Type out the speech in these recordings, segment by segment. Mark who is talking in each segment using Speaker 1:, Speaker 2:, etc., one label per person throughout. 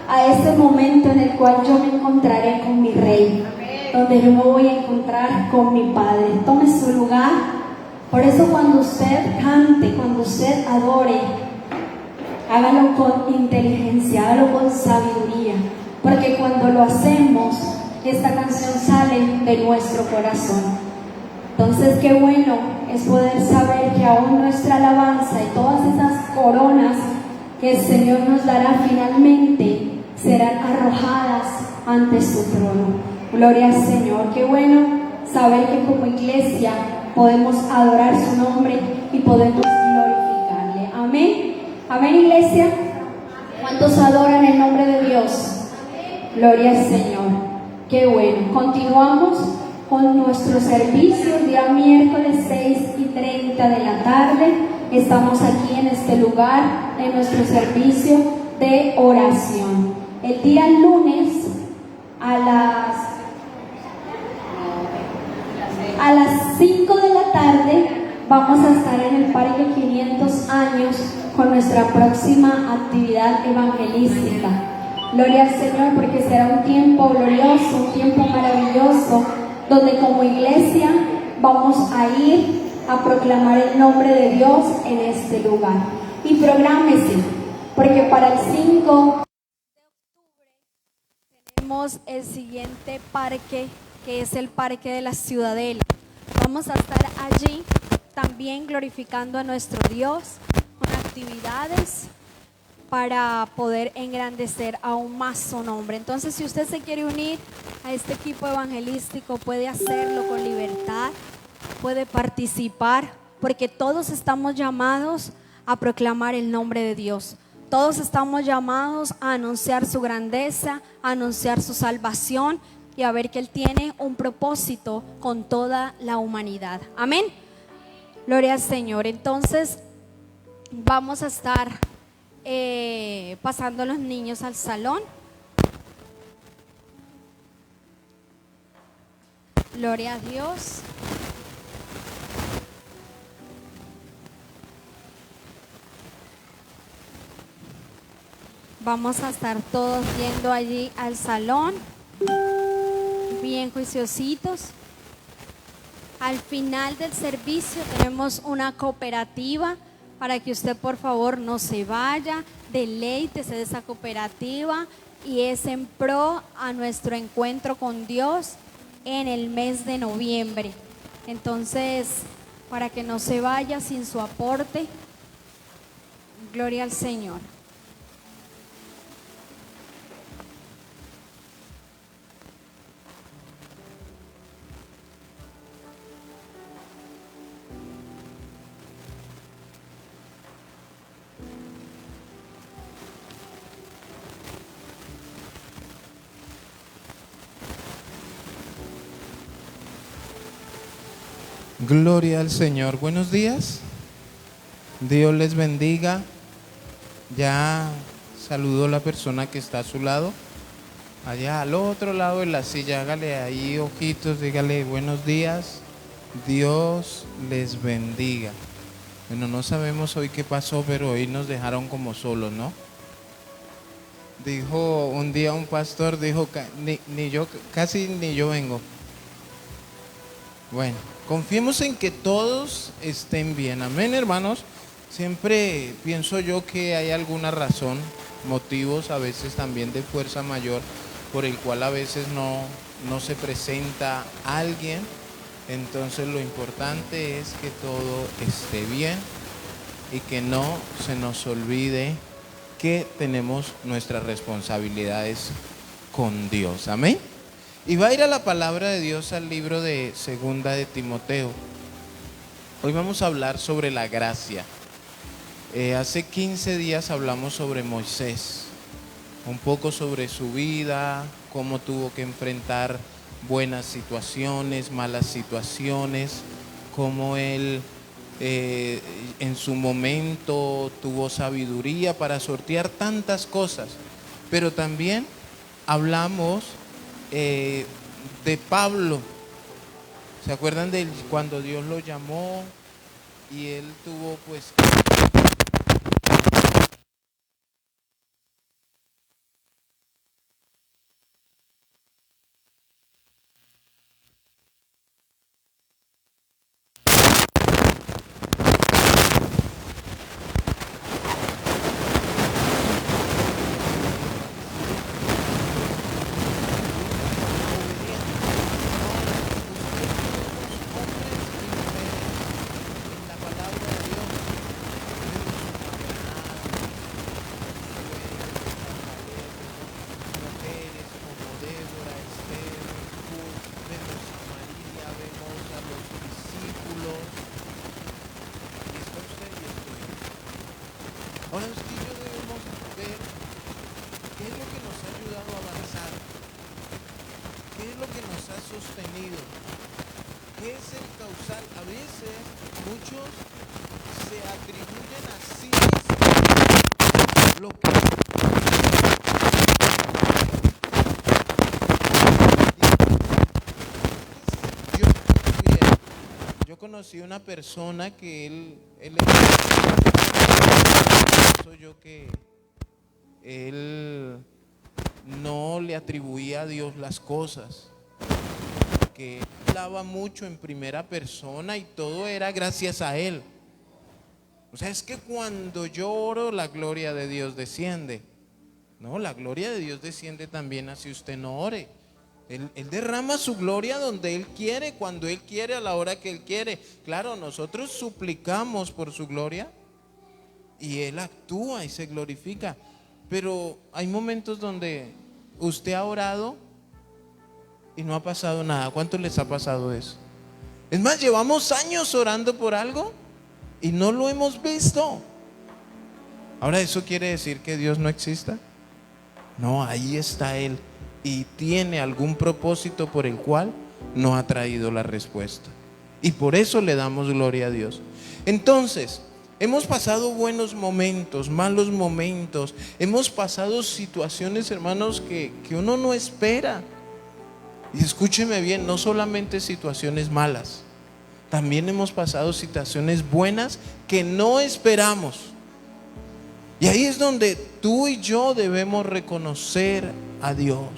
Speaker 1: a ese momento en el cual yo me encontraré con mi Rey, donde yo me voy a encontrar con mi Padre. Tome su lugar. Por eso cuando usted cante, cuando usted adore, hágalo con inteligencia, hágalo con sabiduría, porque cuando lo hacemos, esta canción sale de nuestro corazón. Entonces, qué bueno es poder saber que aún nuestra alabanza y todas esas coronas que el Señor nos dará finalmente serán arrojadas ante su trono. Gloria al Señor. Qué bueno saber que como iglesia podemos adorar su nombre y podemos glorificarle. Amén. Amén, iglesia. ¿Cuántos adoran el nombre de Dios? Gloria al Señor. Qué bueno. Continuamos con nuestro servicio el día miércoles 6:30 de la tarde. Estamos aquí en este lugar en nuestro servicio de oración. El día lunes a las 5 de la tarde vamos a estar en el Parque 500 años con nuestra próxima actividad evangelística. Gloria al Señor, porque será un tiempo glorioso, un tiempo maravilloso, donde como iglesia vamos a ir a proclamar el nombre de Dios en este lugar. Y prográmese, porque para el 5 de octubre tenemos el siguiente parque, que es el Parque de la Ciudadela. Vamos a estar allí también glorificando a nuestro Dios con actividades para poder engrandecer aún más su nombre. Entonces, si usted se quiere unir a este equipo evangelístico, puede hacerlo con libertad, puede participar, porque todos estamos llamados a proclamar el nombre de Dios. Todos estamos llamados a anunciar su grandeza, a anunciar su salvación y a ver que Él tiene un propósito con toda la humanidad. Amén. Gloria al Señor. Entonces, vamos a estar pasando a los niños al salón. Gloria a Dios. Vamos a estar todos yendo allí al salón, bien juiciositos. Al final del servicio tenemos una cooperativa para que usted por favor no se vaya, deleítese de esa cooperativa, y es en pro a nuestro encuentro con Dios en el mes de noviembre. Entonces, para que no se vaya sin su aporte. Gloria al Señor.
Speaker 2: Gloria al Señor. Buenos días. Dios les bendiga. Ya saludó la persona que está a su lado. Allá al otro lado de la silla, hágale ahí ojitos, dígale buenos días. Dios les bendiga. Bueno, no sabemos hoy qué pasó, pero hoy nos dejaron como solos, ¿no? Dijo un día un pastor, dijo, casi ni yo vengo. Bueno, confiemos en que todos estén bien. Amén, hermanos. Siempre pienso yo que hay alguna razón, motivos a veces también de fuerza mayor, por el cual a veces no se presenta alguien. Entonces lo importante es que todo esté bien y que no se nos olvide que tenemos nuestras responsabilidades con Dios. Amén. Y va a ir a la palabra de Dios al libro de Segunda de Timoteo. Hoy vamos a hablar sobre la gracia. Hace 15 días hablamos sobre Moisés, un poco sobre su vida, cómo tuvo que enfrentar buenas situaciones, malas situaciones, cómo él en su momento tuvo sabiduría para sortear tantas cosas. Pero también hablamos de Pablo. ¿Se acuerdan de cuando Dios lo llamó y él tuvo pues ¿Qué es lo que nos ha ayudado a avanzar? ¿Qué es lo que nos ha sostenido? ¿Qué es el causal? A veces muchos se atribuyen a sí mismos lo que yo conocí una persona que él pienso yo que él no le atribuía a Dios las cosas, que hablaba mucho en primera persona y todo era gracias a él. O sea, es que cuando yo oro, la gloria de Dios desciende. No, la gloria de Dios desciende también así usted no ore. Él derrama su gloria donde Él quiere, cuando Él quiere, a la hora que Él quiere. Claro, nosotros suplicamos por su gloria y Él actúa y se glorifica. Pero hay momentos donde usted ha orado y no ha pasado nada. ¿Cuántos les ha pasado eso? Es más, llevamos años orando por algo y no lo hemos visto. Ahora, ¿eso quiere decir que Dios no exista? No, ahí está Él y tiene algún propósito por el cual no ha traído la respuesta. Y por eso le damos gloria a Dios. Entonces, hemos pasado buenos momentos, malos momentos, hemos pasado situaciones, hermanos, que uno no espera. Y escúcheme bien, no solamente situaciones malas, también hemos pasado situaciones buenas que no esperamos. Y ahí es donde tú y yo debemos reconocer a Dios,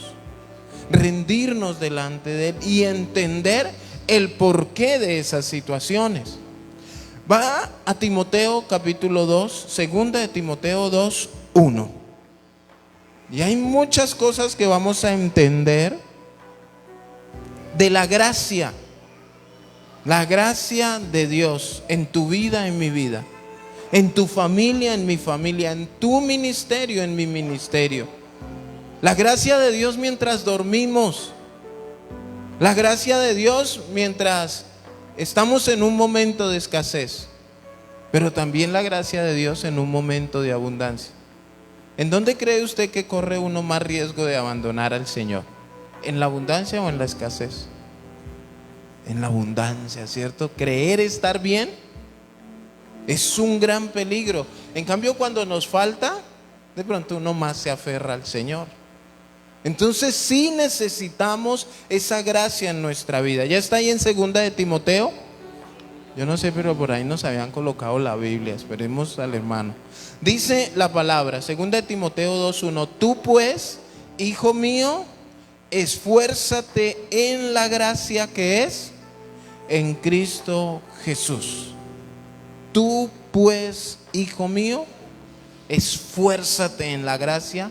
Speaker 2: rendirnos delante de Él y entender el porqué de esas situaciones. Va a Timoteo capítulo 2, segunda de Timoteo 2, 1. Y hay muchas cosas que vamos a entender de la gracia de Dios en tu vida, en mi vida, en tu familia, en mi familia, en tu ministerio, en mi ministerio. La gracia de Dios mientras dormimos, la gracia de Dios mientras estamos en un momento de escasez, pero también la gracia de Dios en un momento de abundancia. ¿En dónde cree usted que corre uno más riesgo de abandonar al Señor? ¿En la abundancia o en la escasez? En la abundancia, ¿cierto? Creer estar bien es un gran peligro. En cambio, cuando nos falta, de pronto uno más se aferra al Señor. Entonces sí necesitamos esa gracia en nuestra vida. Ya está ahí en segunda de Timoteo. Yo no sé, pero por ahí nos habían colocado la Biblia. Esperemos al hermano. Dice la palabra, segunda de Timoteo 2:1. Tú pues, hijo mío, esfuérzate en la gracia que es en Cristo Jesús. Tú pues, hijo mío, esfuérzate en la gracia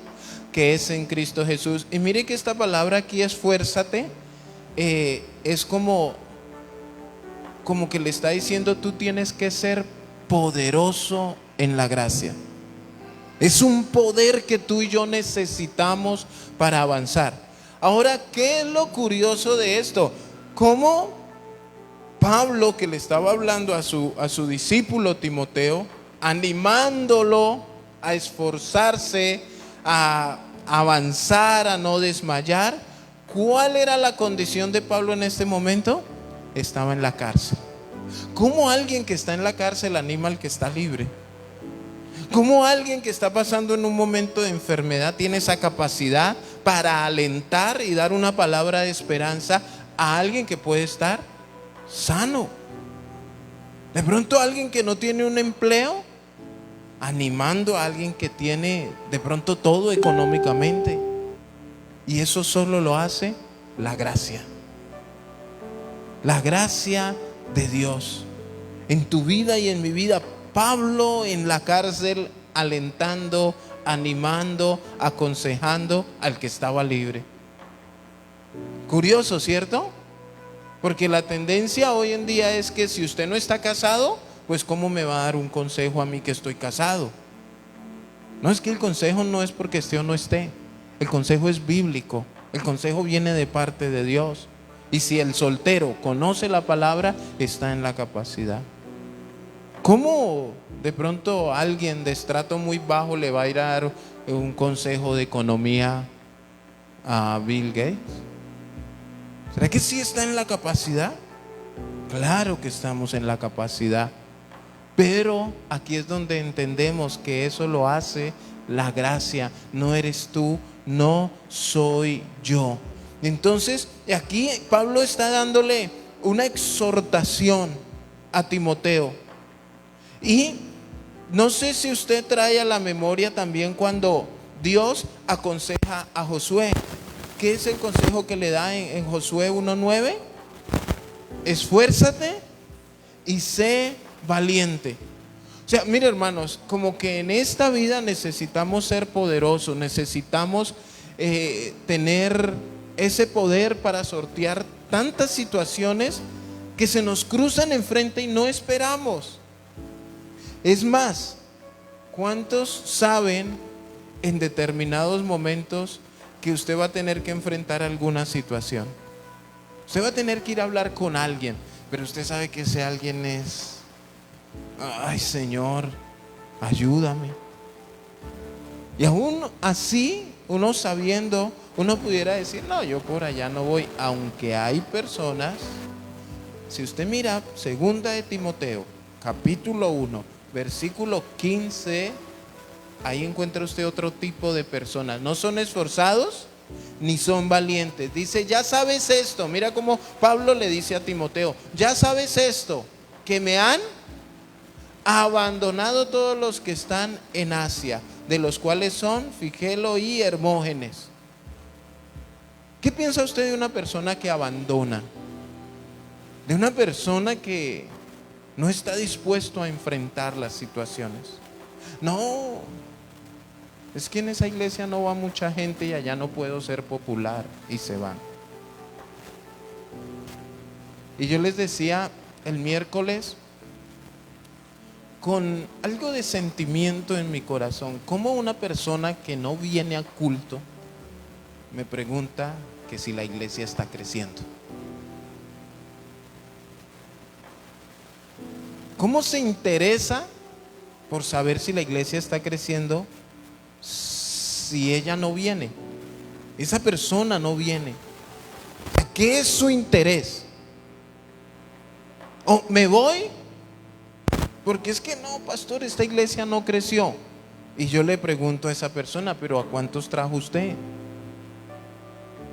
Speaker 2: que es en Cristo Jesús. Y mire que esta palabra aquí, esfuérzate, es como que le está diciendo, tú tienes que ser poderoso en la gracia. Es un poder que tú y yo necesitamos para avanzar. Ahora, ¿qué es lo curioso de esto? ¿Cómo Pablo, que le estaba hablando a su discípulo Timoteo, animándolo a esforzarse, a avanzar, a no desmayar? ¿Cuál era la condición de Pablo en este momento? Estaba en la cárcel. ¿Cómo alguien que está en la cárcel anima al que está libre? ¿Cómo alguien que está pasando en un momento de enfermedad tiene esa capacidad para alentar y dar una palabra de esperanza a alguien que puede estar sano? De pronto alguien que no tiene un empleo, animando a alguien que tiene de pronto todo económicamente. Y eso solo lo hace la gracia. La gracia de Dios en tu vida y en mi vida. Pablo en la cárcel alentando, animando, aconsejando al que estaba libre. Curioso, ¿cierto? Porque la tendencia hoy en día es que si usted no está casado, pues ¿cómo me va a dar un consejo a mí que estoy casado? No, es que el consejo no es porque esté o no esté. El consejo es bíblico. El consejo viene de parte de Dios. Y si el soltero conoce la palabra, está en la capacidad. ¿Cómo de pronto alguien de estrato muy bajo le va a ir a dar un consejo de economía a Bill Gates? ¿Será que sí está en la capacidad? Claro que estamos en la capacidad, pero aquí es donde entendemos que eso lo hace la gracia. No eres tú, no soy yo. Entonces aquí Pablo está dándole una exhortación a Timoteo. Y no sé si usted trae a la memoria también cuando Dios aconseja a Josué. ¿Qué es el consejo que le da en Josué 1:9? Esfuérzate y sé valiente. O sea, mire hermanos, como que en esta vida necesitamos ser poderosos, necesitamos tener ese poder para sortear tantas situaciones que se nos cruzan enfrente y no esperamos. Es más, ¿cuántos saben en determinados momentos que usted va a tener que enfrentar alguna situación? Usted va a tener que ir a hablar con alguien, pero usted sabe que ese alguien es, ay Señor, ayúdame. Y aún así, uno sabiendo, uno pudiera decir, no, yo por allá no voy, aunque hay personas. Si usted mira 2 de Timoteo, capítulo 1, versículo 15, ahí encuentra usted otro tipo de personas. No son esforzados ni son valientes. Dice, ya sabes esto. Mira cómo Pablo le dice a Timoteo, ya sabes esto, que me han abandonado todos los que están en Asia, de los cuales son Figelo y Hermógenes. ¿Qué piensa usted de una persona que abandona? De una persona que no está dispuesto a enfrentar las situaciones. No, es que en esa iglesia no va mucha gente y allá no puedo ser popular, y se van. Y yo les decía el miércoles, con algo de sentimiento en mi corazón, cómo una persona que no viene a culto me pregunta que si la iglesia está creciendo. ¿Cómo se interesa por saber si la iglesia está creciendo si ella no viene? Esa persona no viene. ¿Qué es su interés? ¿O me voy? Porque es que no, pastor, esta iglesia no creció. Y yo le pregunto a esa persona, pero ¿a cuántos trajo usted?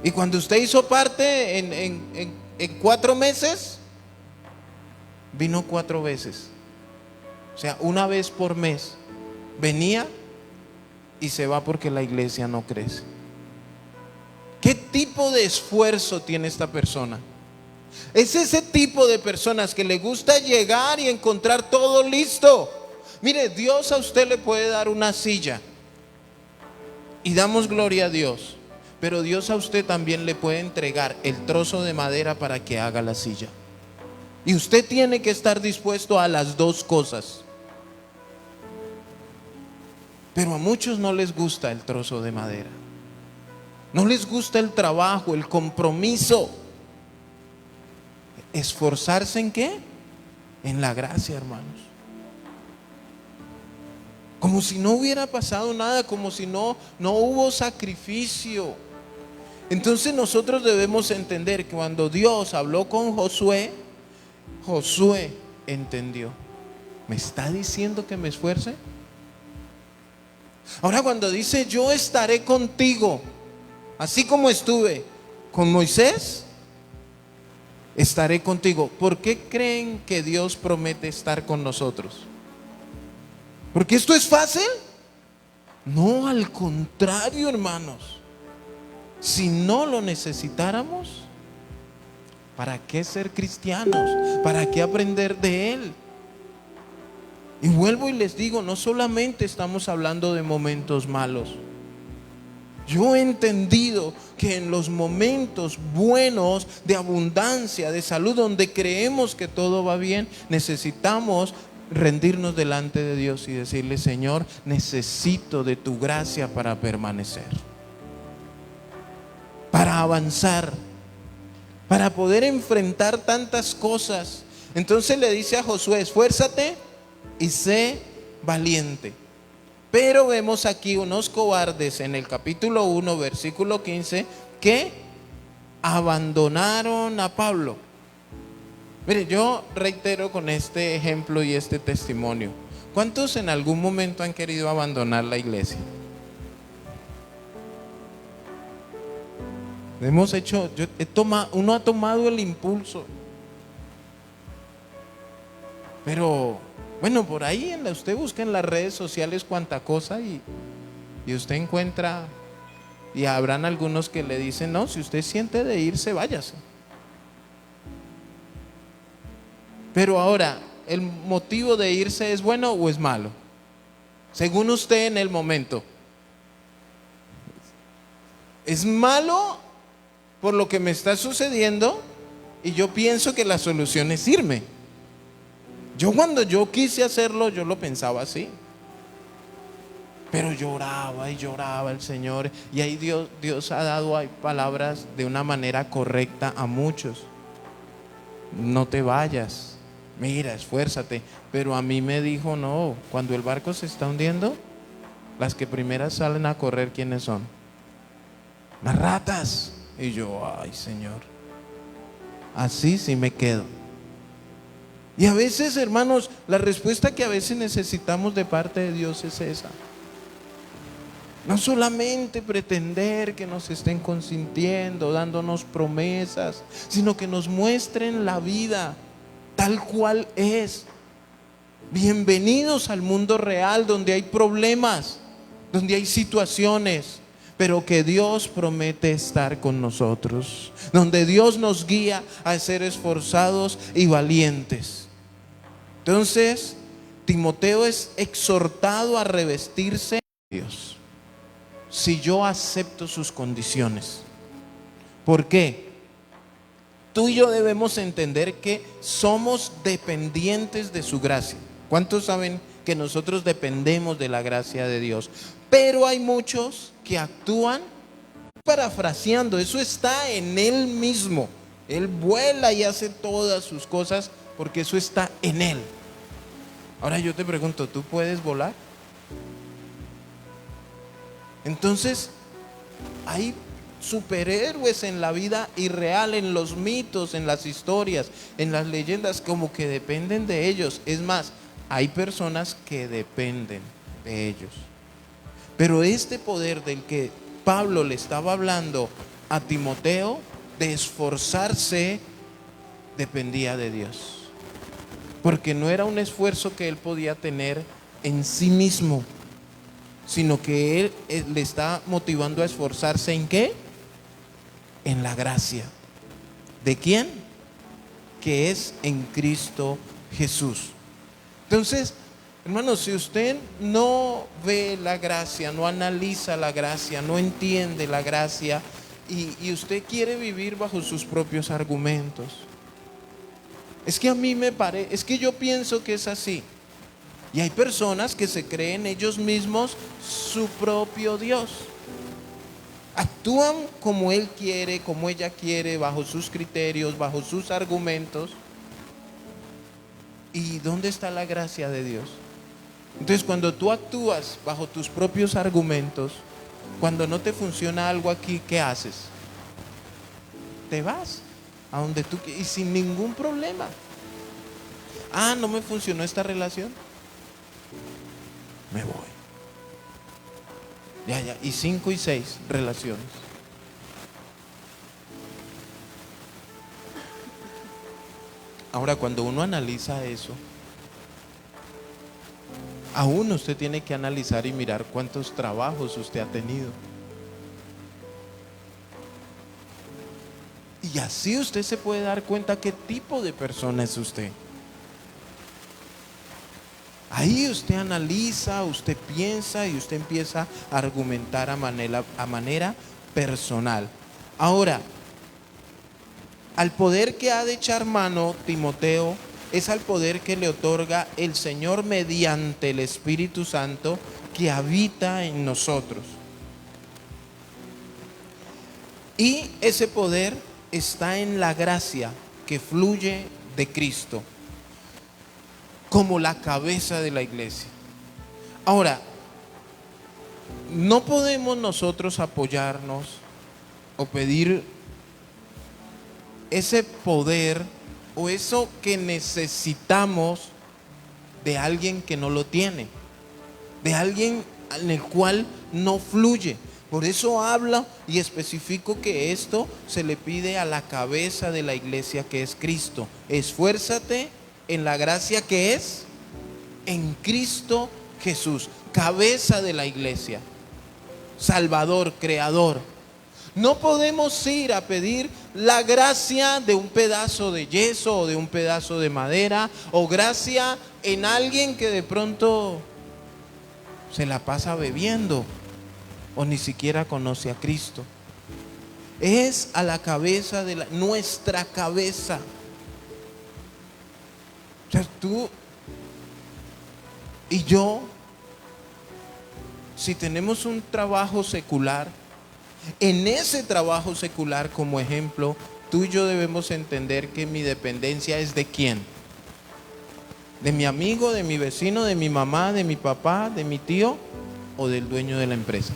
Speaker 2: Y cuando usted hizo parte en 4 meses, vino 4 veces. O sea, una vez por mes venía y se va porque la iglesia no crece. ¿Qué tipo de esfuerzo tiene esta persona? Es ese tipo de personas que le gusta llegar y encontrar todo listo. Mire, Dios a usted le puede dar una silla y damos gloria a Dios, pero Dios a usted también le puede entregar el trozo de madera para que haga la silla. Y usted tiene que estar dispuesto a las dos cosas. Pero a muchos no les gusta el trozo de madera. No les gusta el trabajo, el compromiso. ¿Esforzarse en qué? En la gracia, hermanos. Como si no hubiera pasado nada, como si no hubo sacrificio. Entonces nosotros debemos entender que cuando Dios habló con Josué, Josué entendió. ¿Me está diciendo que me esfuerce? Ahora cuando dice yo estaré contigo, así como estuve con Moisés, estaré contigo. ¿Por qué creen que Dios promete estar con nosotros? ¿Porque esto es fácil? No, al contrario, hermanos. Si no lo necesitáramos, ¿para qué ser cristianos? ¿Para qué aprender de Él? Y vuelvo y les digo, no solamente estamos hablando de momentos malos. Yo he entendido que en los momentos buenos, de abundancia, de salud, donde creemos que todo va bien, necesitamos rendirnos delante de Dios y decirle, Señor, necesito de tu gracia para permanecer, para avanzar, para poder enfrentar tantas cosas. Entonces le dice a Josué, esfuérzate y sé valiente. Pero vemos aquí unos cobardes en el capítulo 1, versículo 15, que abandonaron a Pablo. Mire, yo reitero con este ejemplo y este testimonio. ¿Cuántos en algún momento han querido abandonar la iglesia? Uno ha tomado el impulso. Pero, bueno, por ahí usted busca en las redes sociales cuánta cosa y usted encuentra, y habrán algunos que le dicen, no, si usted siente de irse, váyase. Pero ahora, ¿el motivo de irse es bueno o es malo? Según usted en el momento. ¿Es malo por lo que me está sucediendo? Y yo pienso que la solución es irme. Cuando yo quise hacerlo, yo lo pensaba así. Pero lloraba y lloraba el Señor. Y ahí Dios ha dado palabras de una manera correcta a muchos. No te vayas. Mira, esfuérzate. Pero a mí me dijo, no, cuando el barco se está hundiendo, las que primeras salen a correr, ¿quiénes son? Las ratas. Y yo, ay Señor, así sí me quedo. Y a veces, hermanos, la respuesta que a veces necesitamos de parte de Dios es esa. No solamente pretender que nos estén consintiendo, dándonos promesas, sino que nos muestren la vida tal cual es. Bienvenidos al mundo real, donde hay problemas, donde hay situaciones, pero que Dios promete estar con nosotros, donde Dios nos guía a ser esforzados y valientes. Entonces, Timoteo es exhortado a revestirse de Dios. Si yo acepto sus condiciones. ¿Por qué? Tú y yo debemos entender que somos dependientes de su gracia. ¿Cuántos saben que nosotros dependemos de la gracia de Dios? Pero hay muchos que actúan parafraseando. Eso está en Él mismo. Él vuela y hace todas sus cosas porque eso está en Él. Ahora yo te pregunto, ¿tú puedes volar? Entonces, hay superhéroes en la vida irreal, en los mitos, en las historias, en las leyendas, como que dependen de ellos. Es más, hay personas que dependen de ellos. Pero este poder del que Pablo le estaba hablando a Timoteo, de esforzarse, dependía de Dios. Porque no era un esfuerzo que él podía tener en sí mismo, sino que él le está motivando a esforzarse ¿en qué? En la gracia. ¿De quién? Que es en Cristo Jesús. Entonces, hermanos, si usted no ve la gracia, no analiza la gracia, no entiende la gracia y usted quiere vivir bajo sus propios argumentos, es que a mí es que yo pienso que es así. Y hay personas que se creen ellos mismos su propio Dios. Actúan como él quiere, como ella quiere, bajo sus criterios, bajo sus argumentos. ¿Y dónde está la gracia de Dios? Entonces, cuando tú actúas bajo tus propios argumentos, cuando no te funciona algo aquí, ¿qué haces? Te vas a donde tú quieras y sin ningún problema. Ah, no me funcionó esta relación. Me voy. Ya. Y 5 y 6 relaciones. Ahora, cuando uno analiza eso, aún usted tiene que analizar y mirar cuántos trabajos usted ha tenido. Y así usted se puede dar cuenta qué tipo de persona es usted. Ahí usted analiza, usted piensa y usted empieza a argumentar a manera personal. Ahora, al poder que ha de echar mano Timoteo es al poder que le otorga el Señor mediante el Espíritu Santo que habita en nosotros. Y ese poder está en la gracia que fluye de Cristo. como la cabeza de la iglesia. Ahora, no podemos nosotros apoyarnos o pedir ese poder o eso que necesitamos de alguien que no lo tiene, de alguien en el cual no fluye. Por eso habla y especifico que esto se le pide a la cabeza de la iglesia, que es Cristo. Esfuérzate en la gracia que es en Cristo Jesús, cabeza de la iglesia, Salvador, Creador. No podemos ir a pedir la gracia de un pedazo de yeso o de un pedazo de madera, o gracia en alguien que de pronto se la pasa bebiendo o ni siquiera conoce a Cristo. Es a la cabeza de nuestra cabeza. O sea, tú y yo, si tenemos un trabajo secular, en ese trabajo secular, como ejemplo, tú y yo debemos entender que mi dependencia es ¿de quién? ¿De mi amigo, de mi vecino, de mi mamá, de mi papá, de mi tío o del dueño de la empresa?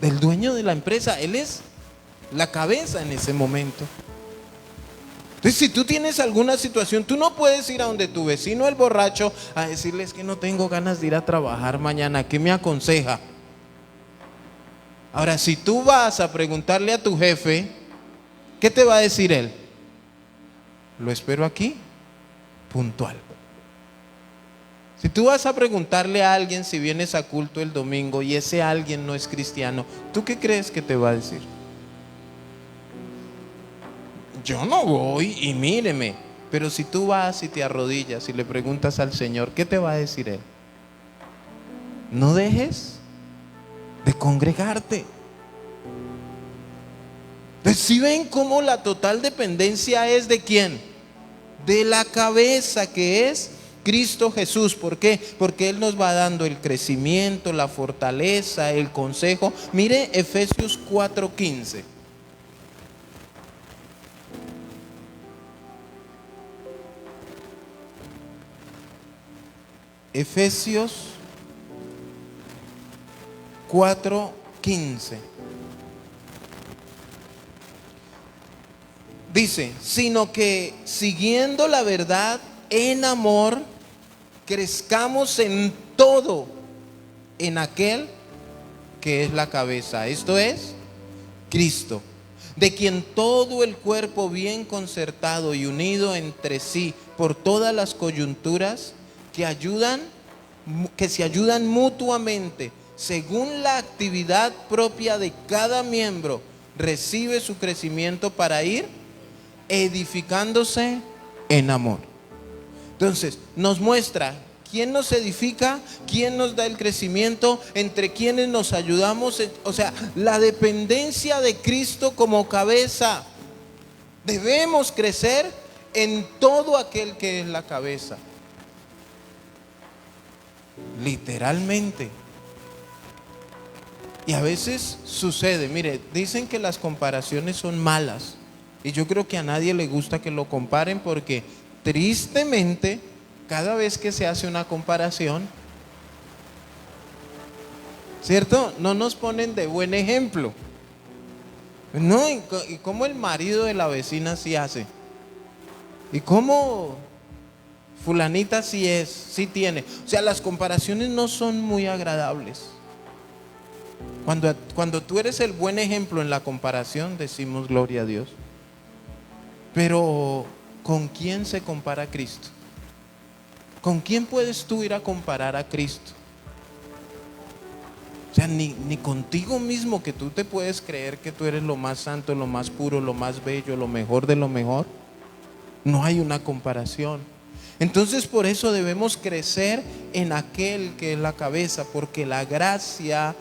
Speaker 2: Del dueño de la empresa. Él es la cabeza en ese momento. Entonces, si tú tienes alguna situación, tú no puedes ir a donde tu vecino, el borracho, a decirles que no tengo ganas de ir a trabajar mañana, ¿qué me aconseja? Ahora, si tú vas a preguntarle a tu jefe, ¿qué te va a decir él? Lo espero aquí, puntual. Si tú vas a preguntarle a alguien si vienes a culto el domingo y ese alguien no es cristiano, ¿tú qué crees que te va a decir? Yo no voy y míreme. Pero si tú vas y te arrodillas y le preguntas al Señor, ¿qué te va a decir Él? No dejes de congregarte. Entonces, ¿sí ven cómo la total dependencia es de quién? De la cabeza, que es Cristo Jesús. ¿Por qué? Porque Él nos va dando el crecimiento, la fortaleza, el consejo. Mire Efesios 4:15. Efesios 4:15. Dice, sino que siguiendo la verdad en amor, crezcamos en todo en aquel que es la cabeza, esto es Cristo, de quien todo el cuerpo bien concertado y unido entre sí por todas las coyunturas que se ayudan mutuamente según la actividad propia de cada miembro, recibe su crecimiento para ir edificándose en amor. Entonces, nos muestra quién nos edifica, quién nos da el crecimiento, entre quienes nos ayudamos. O sea, la dependencia de Cristo como cabeza. Debemos crecer en todo aquel que es la cabeza. Literalmente. Y a veces sucede, mire, dicen que las comparaciones son malas. Y yo creo que a nadie le gusta que lo comparen, porque tristemente cada vez que se hace una comparación, ¿cierto? No nos ponen de buen ejemplo. No, y cómo el marido de la vecina sí hace, y cómo fulanita sí es, sí tiene. O sea, las comparaciones no son muy agradables. Cuando tú eres el buen ejemplo en la comparación, decimos gloria a Dios. Pero ¿con quién se compara Cristo? ¿Con quién puedes tú ir a comparar a Cristo? O sea, ni contigo mismo, que tú te puedes creer que tú eres lo más santo, lo más puro, lo más bello, lo mejor de lo mejor. No hay una comparación. Entonces, por eso debemos crecer en aquel que es la cabeza, porque la gracia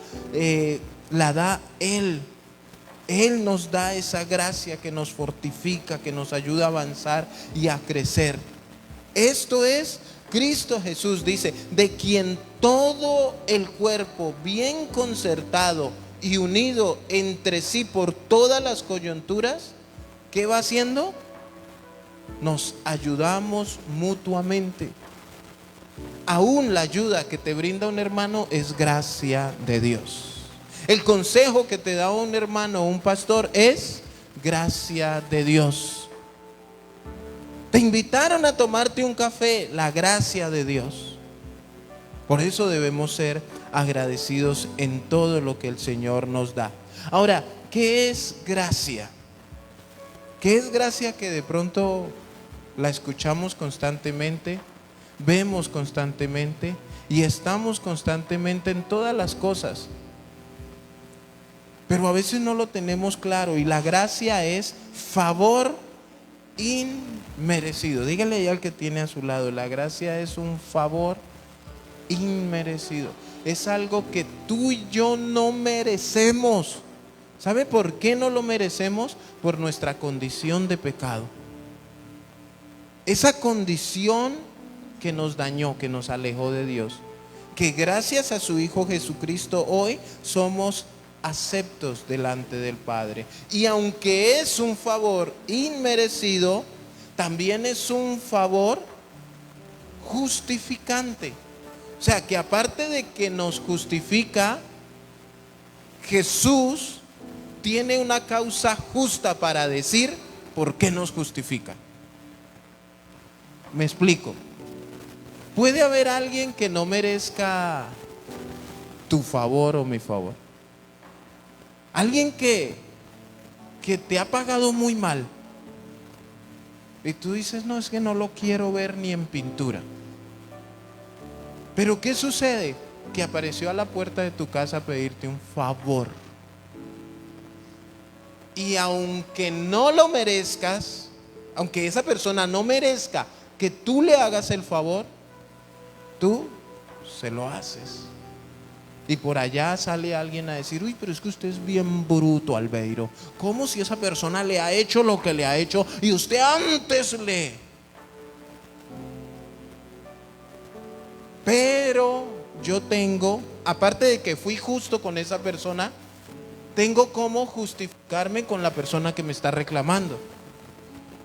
Speaker 2: la da Él. Él nos da esa gracia que nos fortifica, que nos ayuda a avanzar y a crecer. Esto es Cristo Jesús, dice, de quien todo el cuerpo bien concertado y unido entre sí por todas las coyunturas, ¿qué va haciendo? nos ayudamos mutuamente. Aún la ayuda que te brinda un hermano es gracia de Dios. El consejo que te da un hermano o un pastor es gracia de Dios. Te invitaron a tomarte un café, la gracia de Dios. Por eso debemos ser agradecidos en todo lo que el Señor nos da. Ahora, ¿qué es gracia? ¿Qué es gracia que de pronto la escuchamos constantemente, vemos constantemente y estamos constantemente en todas las cosas? Pero a veces no lo tenemos claro, y la gracia es favor inmerecido. Dígale ahí al que tiene a su lado, la gracia es un favor inmerecido. Es algo que tú y yo no merecemos. ¿Sabe por qué no lo merecemos? Por nuestra condición de pecado. Esa condición que nos dañó, que nos alejó de Dios. Que gracias a su Hijo Jesucristo hoy somos aceptos delante del Padre. Y aunque es un favor inmerecido, también es un favor justificante. O sea, que aparte de que nos justifica, Jesús tiene una causa justa para decir por qué nos justifica. Me explico. Puede haber alguien que no merezca tu favor o mi favor. Alguien que te ha pagado muy mal. Y tú dices, no, es que no lo quiero ver ni en pintura. Pero ¿qué sucede? Que apareció a la puerta de tu casa a pedirte un favor. Y aunque no lo merezcas, aunque esa persona no merezca que tú le hagas el favor, tú se lo haces. Y por allá sale alguien a decir, uy, pero es que usted es bien bruto, Albeiro. ¿Cómo si esa persona le ha hecho lo que le ha hecho y usted antes le? Pero yo tengo, aparte de que fui justo con esa persona, tengo cómo justificarme con la persona que me está reclamando.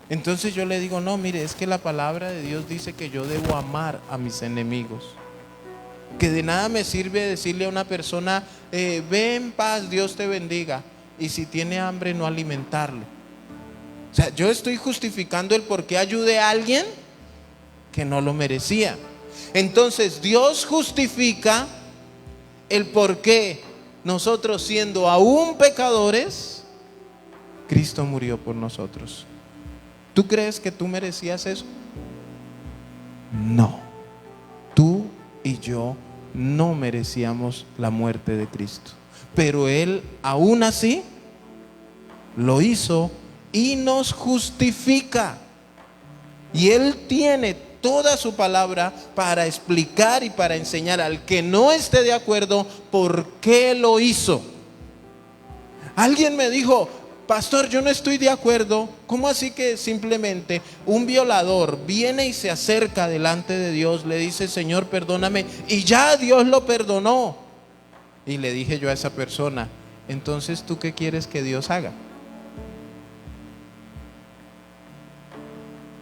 Speaker 2: Entonces yo le digo, no, mire, es que la palabra de Dios dice que yo debo amar a mis enemigos. Que de nada me sirve decirle a una persona, ve en paz, Dios te bendiga, y si tiene hambre no alimentarlo. O sea, yo estoy justificando el por qué ayudé a alguien que no lo merecía. Entonces Dios justifica el por qué nosotros, siendo aún pecadores, Cristo murió por nosotros. ¿Tú crees que tú merecías eso? No. Tú y yo no merecíamos la muerte de Cristo, pero Él aún así lo hizo y nos justifica. Y Él tiene toda su palabra para explicar y para enseñar al que no esté de acuerdo por qué lo hizo. Alguien me dijo, pastor, yo no estoy de acuerdo. ¿Cómo así que simplemente un violador viene y se acerca delante de Dios, le dice, Señor, perdóname, y ya Dios lo perdonó? Y le dije yo a esa persona, entonces, ¿tú qué quieres que Dios haga?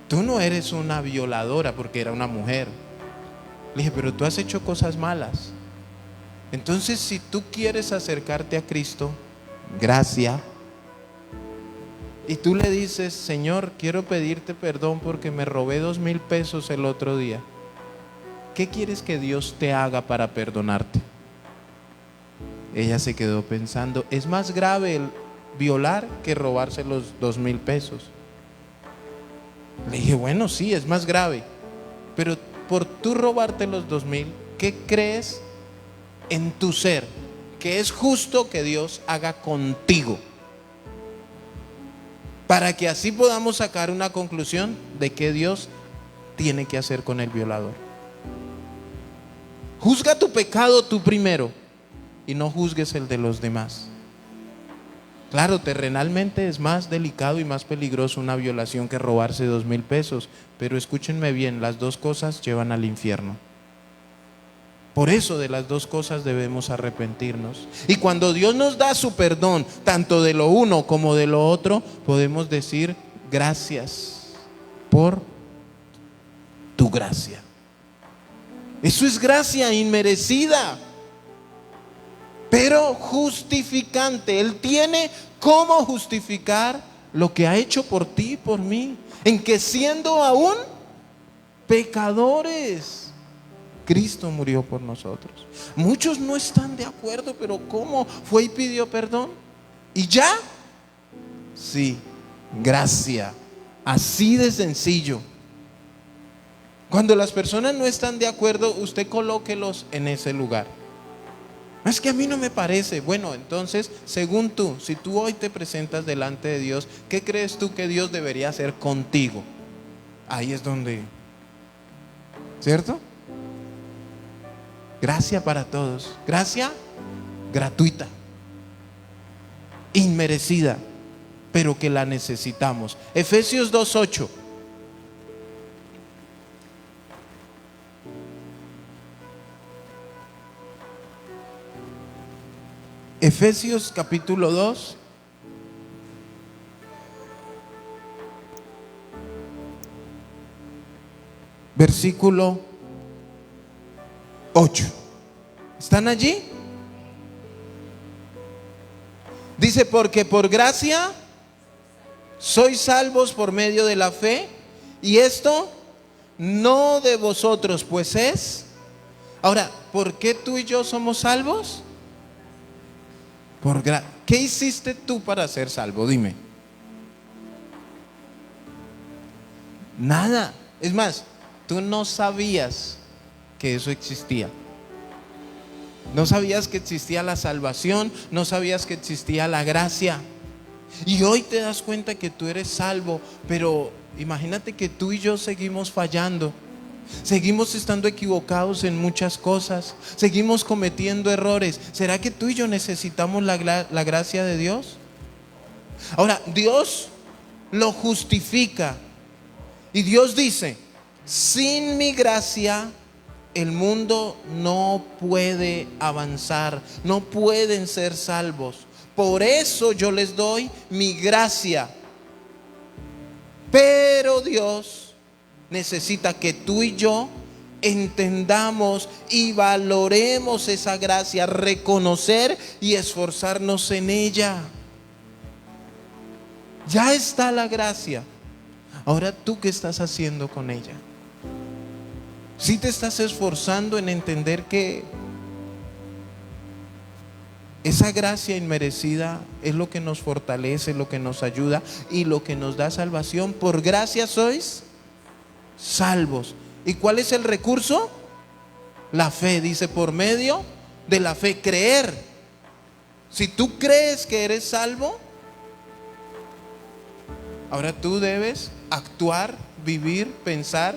Speaker 2: Tú no eres una violadora, porque era una mujer. Le dije, pero tú has hecho cosas malas. Entonces, si tú quieres acercarte a Cristo, gracia, y tú le dices, Señor, quiero pedirte perdón porque me robé 2,000 pesos el otro día, ¿qué quieres que Dios te haga para perdonarte? Ella se quedó pensando, es más grave el violar que robarse los 2,000 pesos. Le dije, bueno, sí, es más grave, pero por tú robarte los 2,000, ¿qué crees en tu ser que es justo que Dios haga contigo? Para que así podamos sacar una conclusión de qué Dios tiene que hacer con el violador. Juzga tu pecado tú primero y no juzgues el de los demás. Claro, terrenalmente es más delicado y más peligroso una violación que robarse 2,000 pesos, pero escúchenme bien, las dos cosas llevan al infierno. Por eso de las dos cosas debemos arrepentirnos. Y cuando Dios nos da su perdón, tanto de lo uno como de lo otro, podemos decir gracias. por tu gracia. Eso es gracia inmerecida, pero justificante. Él tiene cómo justificar lo que ha hecho por ti y por mí, en que siendo aún pecadores, Cristo murió por nosotros. Muchos no están de acuerdo, pero ¿cómo? Fue y pidió perdón y ya. Sí, gracia, así de sencillo. Cuando las personas no están de acuerdo, usted colóquelos en ese lugar. Es que a mí no me parece. Bueno, entonces, según tú, si tú hoy te presentas delante de Dios, ¿qué crees tú que Dios debería hacer contigo? Ahí es donde, ¿cierto? Gracia para todos, gracia gratuita, inmerecida, pero que la necesitamos. Efesios 2:8. Efesios capítulo 2, versículo 8. ¿Están allí? Dice, porque por gracia sois salvos por medio de la fe, y esto no de vosotros, pues es. Ahora, ¿por qué tú y yo somos salvos? ¿Qué hiciste tú para ser salvo? Dime. Nada. Es más, tú no sabías que eso existía. No sabías que existía la salvación, no sabías que existía la gracia. Y hoy te das cuenta que tú eres salvo, pero imagínate que tú y yo seguimos fallando. Seguimos estando equivocados en muchas cosas, seguimos cometiendo errores. ¿Será que tú y yo necesitamos la gracia de Dios? Ahora, Dios lo justifica y Dios dice, sin mi gracia el mundo no puede avanzar, no pueden ser salvos. Por eso yo les doy mi gracia. Pero Dios necesita que tú y yo entendamos y valoremos esa gracia, reconocer y esforzarnos en ella. Ya está la gracia. Ahora, ¿tú qué estás haciendo con ella? ¿Sí te estás esforzando en entender que esa gracia inmerecida es lo que nos fortalece, lo que nos ayuda y lo que nos da salvación? Por gracia sois salvos. ¿Y cuál es el recurso? La fe. Dice, por medio de la fe, creer. Si tú crees que eres salvo, ahora tú debes actuar, vivir, pensar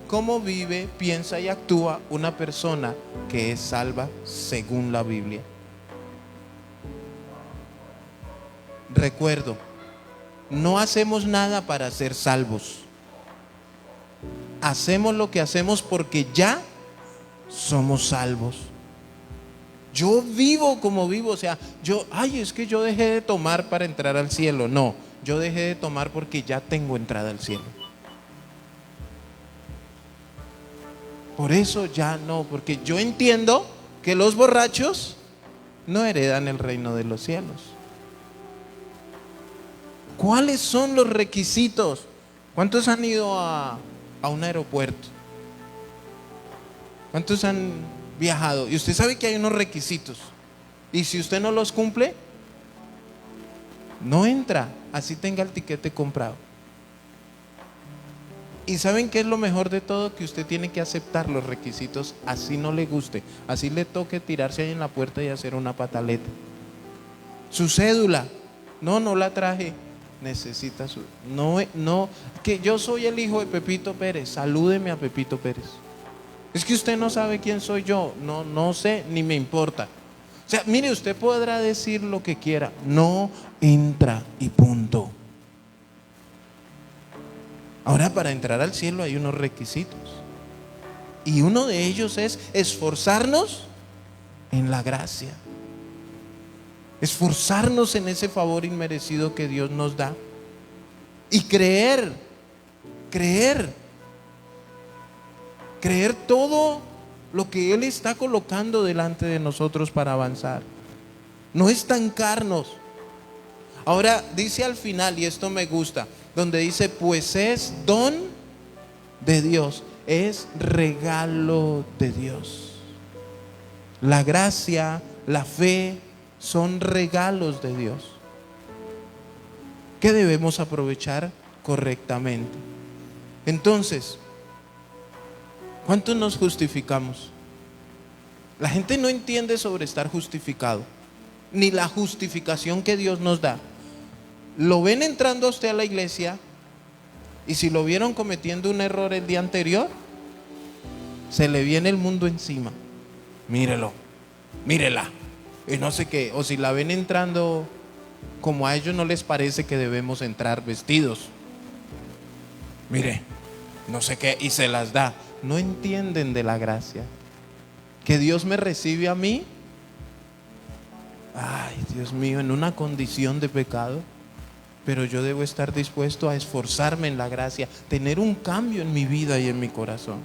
Speaker 2: cómo vive, piensa y actúa una persona que es salva según la Biblia. Recuerdo, no hacemos nada para ser salvos. Hacemos lo que hacemos porque ya somos salvos. Yo vivo como vivo, o sea, es que yo dejé de tomar para entrar al cielo. No, yo dejé de tomar porque ya tengo entrada al cielo. Por eso ya no, porque yo entiendo que los borrachos no heredan el reino de los cielos. ¿Cuáles son los requisitos? ¿Cuántos han ido a un aeropuerto? ¿Cuántos han viajado? Y usted sabe que hay unos requisitos, y si usted no los cumple, no entra, así tenga el tiquete comprado. ¿Y saben qué es lo mejor de todo? Que usted tiene que aceptar los requisitos, así no le guste, así le toque tirarse ahí en la puerta y hacer una pataleta. Su cédula, no la traje. Necesita su, no, que yo soy el hijo de Pepito Pérez, salúdeme a Pepito Pérez. Es que usted no sabe quién soy yo. No sé, ni me importa. O sea, mire, usted podrá decir lo que quiera, no entra y punto. Ahora, para entrar al cielo hay unos requisitos, y uno de ellos es esforzarnos en la gracia, esforzarnos en ese favor inmerecido que Dios nos da, y creer creer todo lo que Él está colocando delante de nosotros para avanzar, no estancarnos. Ahora dice al final, y esto me gusta, donde dice, pues es don de Dios, es regalo de Dios. La gracia, la fe son regalos de Dios que debemos aprovechar correctamente. Entonces, ¿cuántos nos justificamos? La gente no entiende sobre estar justificado, ni la justificación que Dios nos da. Lo ven entrando a usted a la iglesia, y si lo vieron cometiendo un error el día anterior, se le viene el mundo encima. Mírelo, mírela, y no sé qué. O si la ven entrando como a ellos no les parece que debemos entrar vestidos, mire, no sé qué, y se las da. No entienden de la gracia, que Dios me recibe a mí, ay Dios mío, en una condición de pecado, pero yo debo estar dispuesto a esforzarme en la gracia, tener un cambio en mi vida y en mi corazón.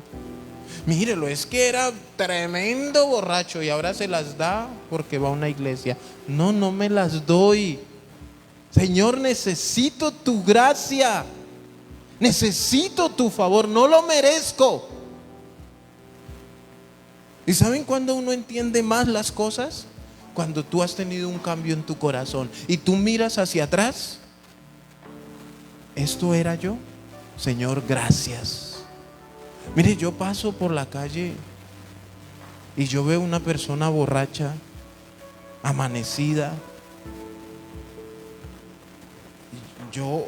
Speaker 2: Mírelo, es que era tremendo borracho y ahora se las da porque va a una iglesia. No, no me las doy. Señor, necesito tu gracia, necesito tu favor, no lo merezco. ¿Y saben cuándo uno entiende más las cosas? Cuando tú has tenido un cambio en tu corazón y tú miras hacia atrás. Esto era yo, Señor, gracias. Mire, yo paso por la calle y yo veo una persona borracha, amanecida. Yo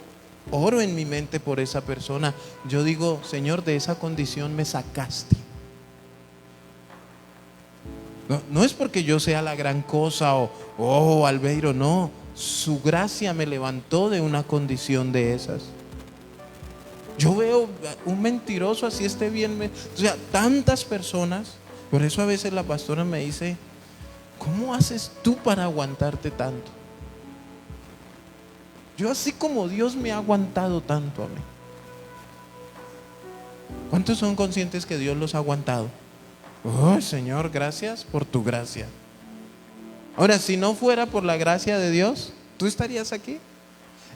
Speaker 2: oro en mi mente por esa persona. Yo digo, Señor, de esa condición me sacaste. No es porque yo sea la gran cosa o Albeiro, no. Su gracia me levantó de una condición de esas. Yo veo un mentiroso, así esté bien. O sea, tantas personas. Por eso a veces la pastora me dice, ¿cómo haces tú para aguantarte tanto? Yo así como Dios me ha aguantado tanto a mí. ¿Cuántos son conscientes que Dios los ha aguantado? Oh, Señor, gracias por tu gracia. Ahora, si no fuera por la gracia de Dios, ¿tú estarías aquí?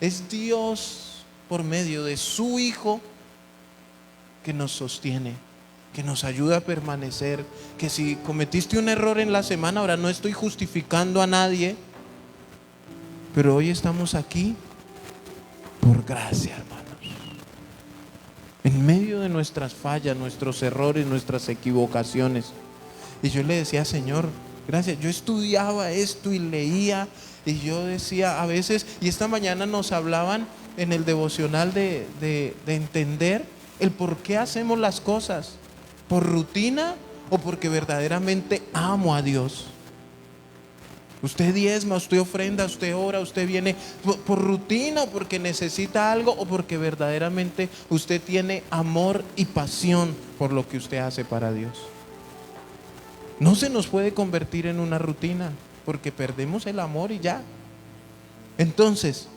Speaker 2: Es Dios por medio de su Hijo que nos sostiene, que nos ayuda a permanecer. Que si cometiste un error en la semana, ahora no estoy justificando a nadie, pero hoy estamos aquí por gracia, hermanos. En medio de nuestras fallas, nuestros errores, nuestras equivocaciones. Y yo le decía, Señor, gracias. Yo estudiaba esto y leía, y yo decía a veces, y esta mañana nos hablaban en el devocional de entender el por qué hacemos las cosas, por rutina o porque verdaderamente amo a Dios. Usted diezma, usted ofrenda, usted ora, usted viene por rutina, porque necesita algo, o porque verdaderamente usted tiene amor y pasión por lo que usted hace para Dios. No se nos puede convertir en una rutina, porque perdemos el amor y ya. Entonces,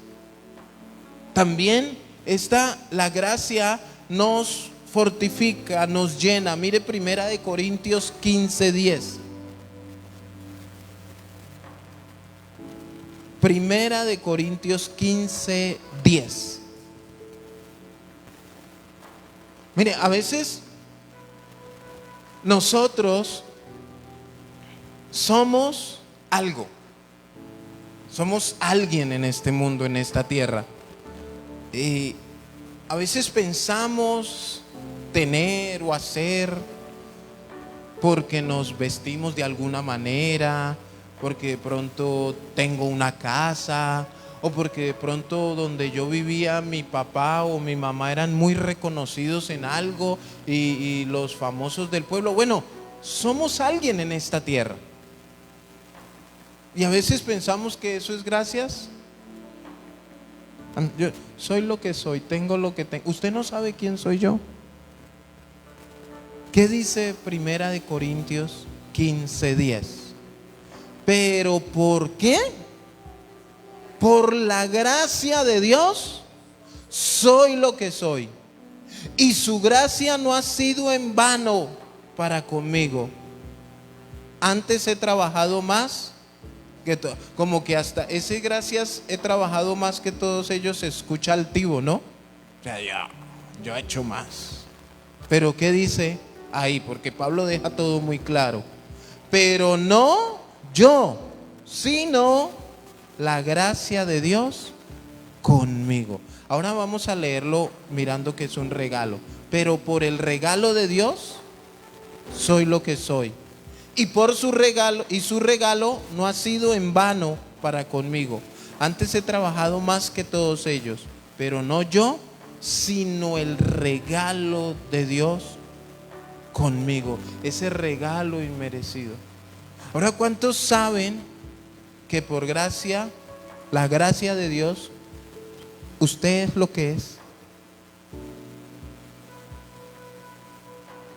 Speaker 2: también la gracia nos fortifica, nos llena. Mire 1 Corintios 15:10. 1 Corintios 15:10. Mire, a veces nosotros somos algo, somos alguien en este mundo, en esta tierra, y a veces pensamos tener o hacer porque nos vestimos de alguna manera, porque de pronto tengo una casa, o porque de pronto donde yo vivía mi papá o mi mamá eran muy reconocidos en algo, y los famosos del pueblo. Bueno, somos alguien en esta tierra, y a veces pensamos que eso es gracias. Yo soy lo que soy, tengo lo que tengo. Usted no sabe quién soy yo. ¿Qué dice 1 Corintios 15:10? Pero ¿por qué? Por la gracia de Dios soy lo que soy. y su gracia no ha sido en vano para conmigo. Antes he trabajado más que como que hasta ese gracias he trabajado más que todos ellos se escucha altivo, ¿no? O sea, yo he hecho más. Pero ¿qué dice ahí? Porque Pablo deja todo muy claro. Pero no yo, sino la gracia de Dios conmigo. Ahora vamos a leerlo mirando que es un regalo. Pero por el regalo de Dios soy lo que soy. Y por su regalo, y su regalo no ha sido en vano para conmigo. Antes he trabajado más que todos ellos, pero no yo, sino el regalo de Dios conmigo. Ese regalo inmerecido. Ahora, ¿cuántos saben que por gracia, la gracia de Dios, usted es lo que es?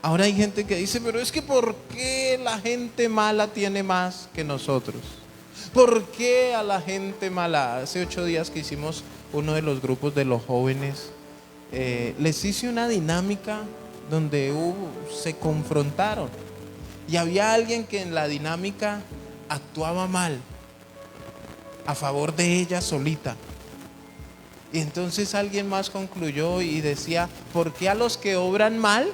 Speaker 2: Ahora hay gente que dice, pero es que ¿por qué la gente mala tiene más que nosotros? ¿Por qué a la gente mala? Hace 8 días que hicimos uno de los grupos de los jóvenes, les hice una dinámica donde se confrontaron. Y había alguien que en la dinámica actuaba mal, a favor de ella solita. Y entonces alguien más concluyó y decía, ¿por qué a los que obran mal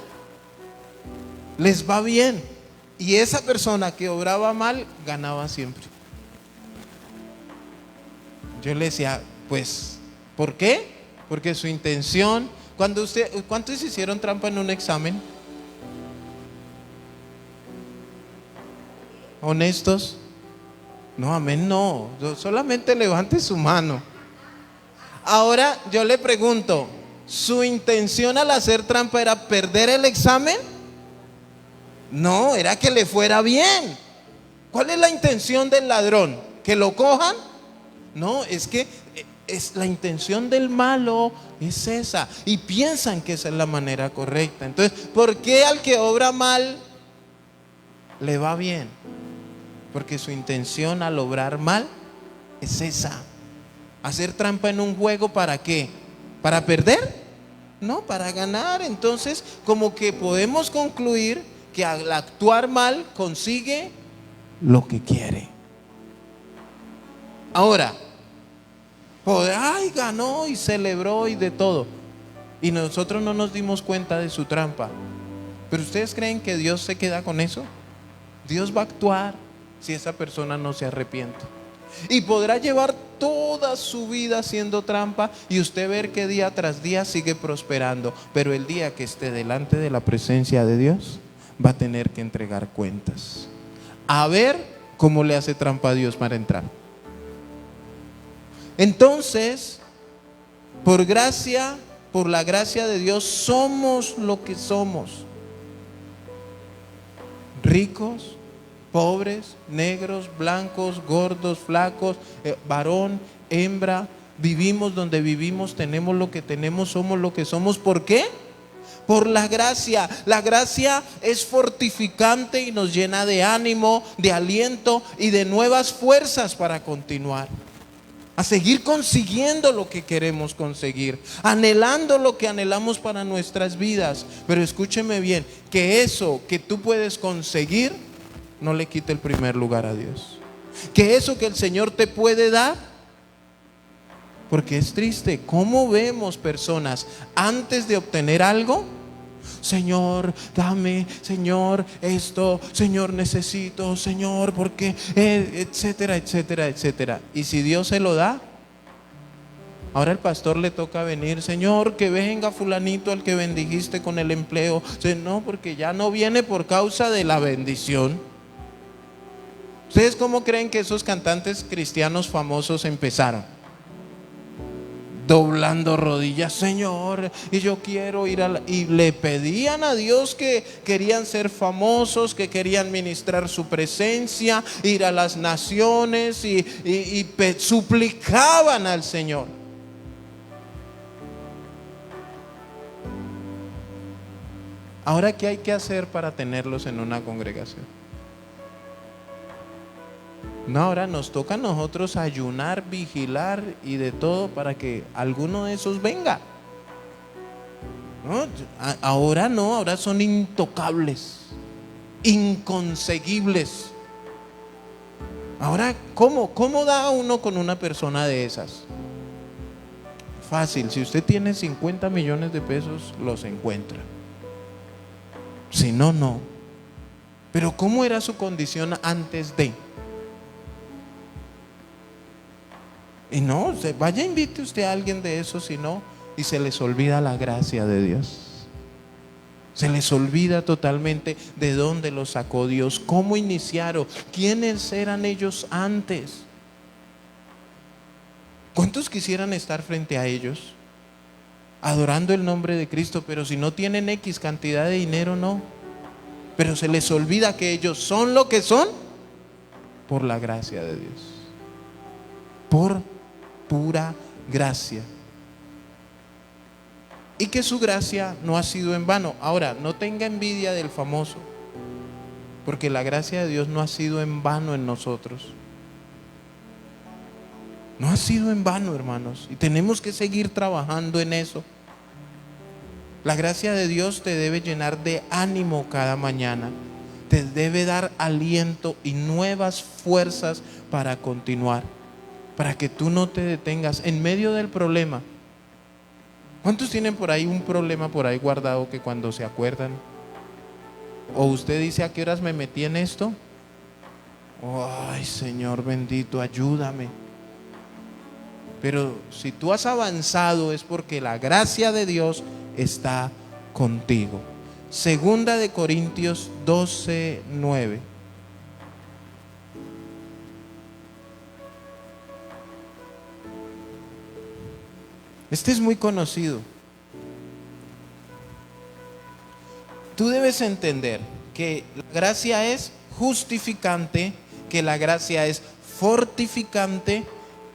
Speaker 2: les va bien? Y esa persona que obraba mal ganaba siempre. Yo le decía, pues, ¿por qué? Porque su intención, ¿cuántos hicieron trampa en un examen? ¿Honestos? No, amén, no. Solamente levante su mano. Ahora yo le pregunto, ¿su intención al hacer trampa era perder el examen? No, era que le fuera bien. ¿Cuál es la intención del ladrón? ¿Que lo cojan? No, es que es la intención del malo es esa. Y piensan que esa es la manera correcta. Entonces, ¿por qué al que obra mal le va bien? Porque su intención al obrar mal es esa. Hacer trampa en un juego, ¿para qué? ¿Para perder? No, para ganar. Entonces, como que podemos concluir que al actuar mal consigue lo que quiere. Ahora, ganó y celebró y de todo. Y nosotros no nos dimos cuenta de su trampa. ¿Pero ustedes creen que Dios se queda con eso? Dios va a actuar si esa persona no se arrepiente. Y podrá llevar toda su vida haciendo trampa y usted ver que día tras día sigue prosperando. Pero el día que esté delante de la presencia de Dios, va a tener que entregar cuentas. A ver cómo le hace trampa a Dios para entrar. Entonces, por la gracia de Dios, somos lo que somos. Ricos, pobres, negros, blancos, gordos, flacos, varón, hembra, vivimos donde vivimos, tenemos lo que tenemos, somos lo que somos. ¿Por qué? Por la gracia. La gracia es fortificante y nos llena de ánimo, de aliento y de nuevas fuerzas para continuar. A seguir consiguiendo lo que queremos conseguir, anhelando lo que anhelamos para nuestras vidas. Pero escúcheme bien, que eso que tú puedes conseguir no le quite el primer lugar a Dios. Que eso que el Señor te puede dar, porque es triste cómo vemos personas antes de obtener algo, Señor, dame, Señor, esto, Señor, necesito, Señor, porque, etcétera, etcétera, etcétera. Y si Dios se lo da, ahora el pastor le toca venir, Señor, que venga fulanito al que bendijiste con el empleo. No, porque ya no viene por causa de la bendición. ¿Ustedes cómo creen que esos cantantes cristianos famosos empezaron? Doblando rodillas, Señor, y yo quiero ir y le pedían a Dios que querían ser famosos, que querían ministrar su presencia, ir a las naciones y suplicaban al Señor. Ahora, ¿qué hay que hacer para tenerlos en una congregación? No, ahora nos toca a nosotros ayunar, vigilar y de todo para que alguno de esos venga. ¿no? Ahora no, ahora son intocables, inconseguibles. Ahora, ¿cómo da uno con una persona de esas? Fácil, si usted tiene 50 millones de pesos, los encuentra. Si no, no. Pero ¿cómo era su condición antes de? Y no, vaya, invite usted a alguien de esos, si no, y se les olvida la gracia de Dios. Se les olvida totalmente de dónde los sacó Dios, cómo iniciaron, quiénes eran ellos antes. ¿Cuántos quisieran estar frente a ellos, adorando el nombre de Cristo, pero si no tienen X cantidad de dinero, no? Pero se les olvida que ellos son lo que son por la gracia de Dios, por pura gracia. Y que su gracia no ha sido en vano. Ahora, no tenga envidia del famoso, porque la gracia de Dios no ha sido en vano en nosotros. No ha sido en vano, hermanos, y tenemos que seguir trabajando en eso. La gracia de Dios te debe llenar de ánimo cada mañana, te debe dar aliento y nuevas fuerzas para continuar, para que tú no te detengas en medio del problema. ¿Cuántos tienen por ahí un problema por ahí guardado que cuando se acuerdan? O usted dice, ¿a qué horas me metí en esto? Ay, Señor bendito, ayúdame. Pero si tú has avanzado es porque la gracia de Dios está contigo. Segunda de Corintios 12:9. Este es muy conocido. Tú debes entender que la gracia es justificante, que la gracia es fortificante,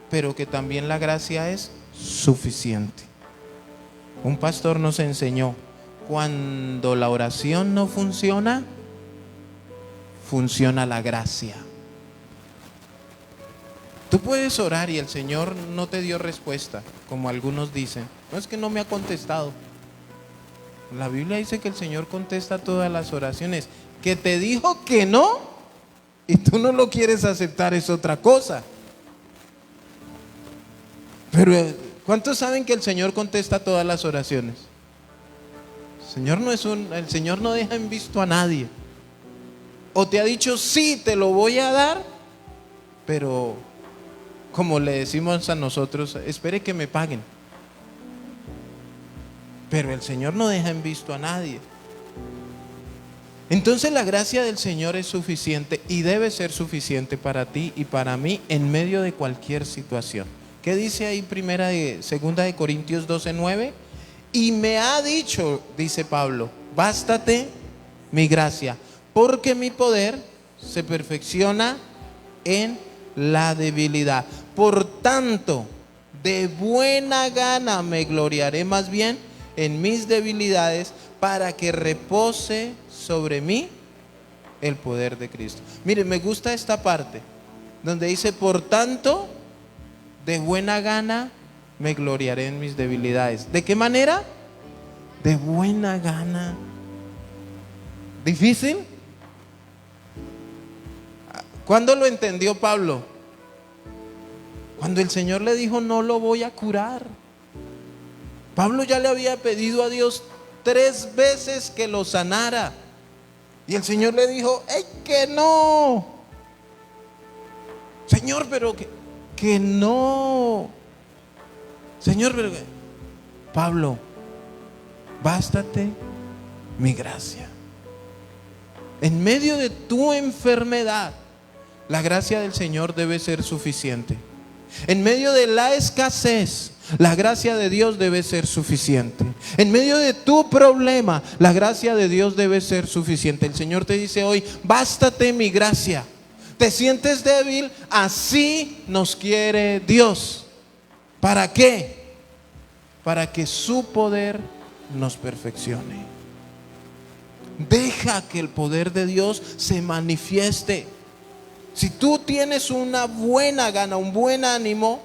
Speaker 2: pero que también la gracia es suficiente. Un pastor nos enseñó, cuando la oración no funciona, funciona la gracia. Tú puedes orar y el Señor no te dio respuesta, como algunos dicen. No, es que no me ha contestado. La Biblia dice que el Señor contesta todas las oraciones. Que te dijo que no y tú no lo quieres aceptar es otra cosa. Pero ¿cuántos saben que el Señor contesta todas las oraciones? El Señor no deja en visto a nadie. O te ha dicho sí, te lo voy a dar, pero como le decimos a nosotros, espere que me paguen. Pero el Señor no deja en visto a nadie. Entonces la gracia del Señor es suficiente y debe ser suficiente para ti y para mí en medio de cualquier situación. ¿Qué dice ahí segunda de Corintios 12:9? Y me ha dicho, dice Pablo, bástate mi gracia, porque mi poder se perfecciona en la debilidad. Por tanto, de buena gana me gloriaré más bien en mis debilidades, para que repose sobre mí el poder de Cristo. Mire, me gusta esta parte donde dice, por tanto, de buena gana me gloriaré en mis debilidades. ¿De qué manera? De buena gana. ¿Difícil? ¿Cuándo lo entendió Pablo? Cuando el Señor le dijo, no lo voy a curar. Pablo ya le había pedido a Dios 3 veces que lo sanara. Y el Señor le dijo, ¡ey, que no! Señor, pero que no. Señor, pero Pablo, bástate mi gracia. En medio de tu enfermedad, la gracia del Señor debe ser suficiente. En medio de la escasez, la gracia de Dios debe ser suficiente. En medio de tu problema, la gracia de Dios debe ser suficiente. El Señor te dice hoy, bástate mi gracia. ¿Te sientes débil? Así nos quiere Dios. ¿Para qué? Para que su poder nos perfeccione. Deja que el poder de Dios se manifieste. Si tú tienes una buena gana, un buen ánimo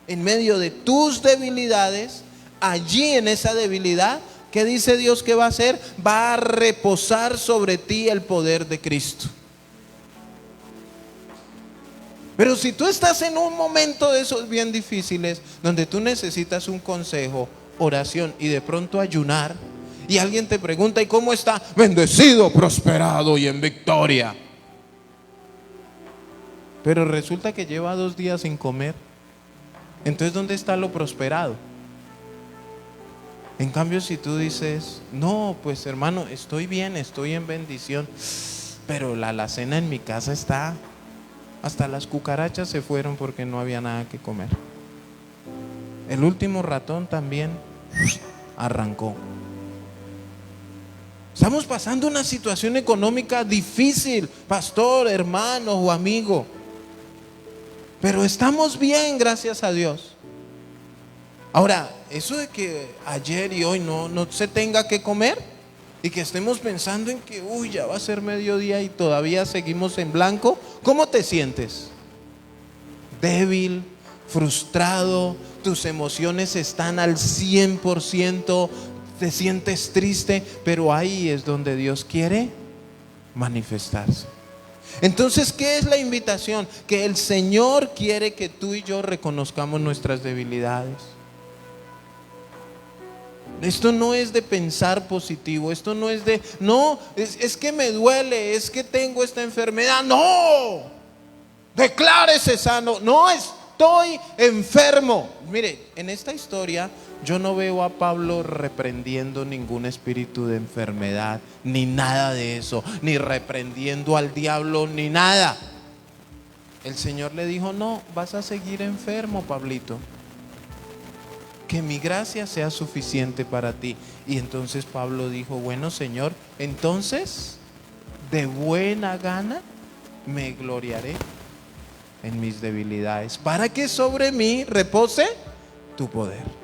Speaker 2: en medio de tus debilidades, allí en esa debilidad ¿Qué dice Dios que va a hacer? Va a reposar sobre ti el poder de Cristo. Pero si tú estás en un momento de esos bien difíciles, donde tú necesitas un consejo, oración y de pronto ayunar, y alguien te pregunta: ¿y cómo está? Bendecido, prosperado y en victoria. Pero resulta que lleva 2 días sin comer. Entonces, ¿dónde está lo prosperado? En cambio, si tú dices: no, pues hermano, estoy bien, estoy en bendición, pero la alacena en mi casa está, hasta las cucarachas se fueron porque no había nada que comer. El último ratón también arrancó. Estamos pasando una situación económica difícil, pastor, hermano o amigo, pero estamos bien, gracias a Dios. Ahora, eso de que ayer y hoy no se tenga que comer y que estemos pensando en que ya va a ser mediodía y todavía seguimos en blanco, ¿cómo te sientes? Débil, frustrado, tus emociones están al 100%, te sientes triste, pero ahí es donde Dios quiere manifestarse. Entonces, ¿qué es la invitación? Que el Señor quiere que tú y yo reconozcamos nuestras debilidades. Esto no es de pensar positivo, esto no es de, no, es que me duele, es que tengo esta enfermedad. No, declárese sano. No, estoy enfermo. Mire, en esta historia yo no veo a Pablo reprendiendo ningún espíritu de enfermedad, ni nada de eso, ni reprendiendo al diablo, ni nada. El Señor le dijo: no, vas a seguir enfermo, Pablito, que mi gracia sea suficiente para ti. Y entonces Pablo dijo: bueno, Señor, entonces de buena gana me gloriaré en mis debilidades, para que sobre mí repose tu poder.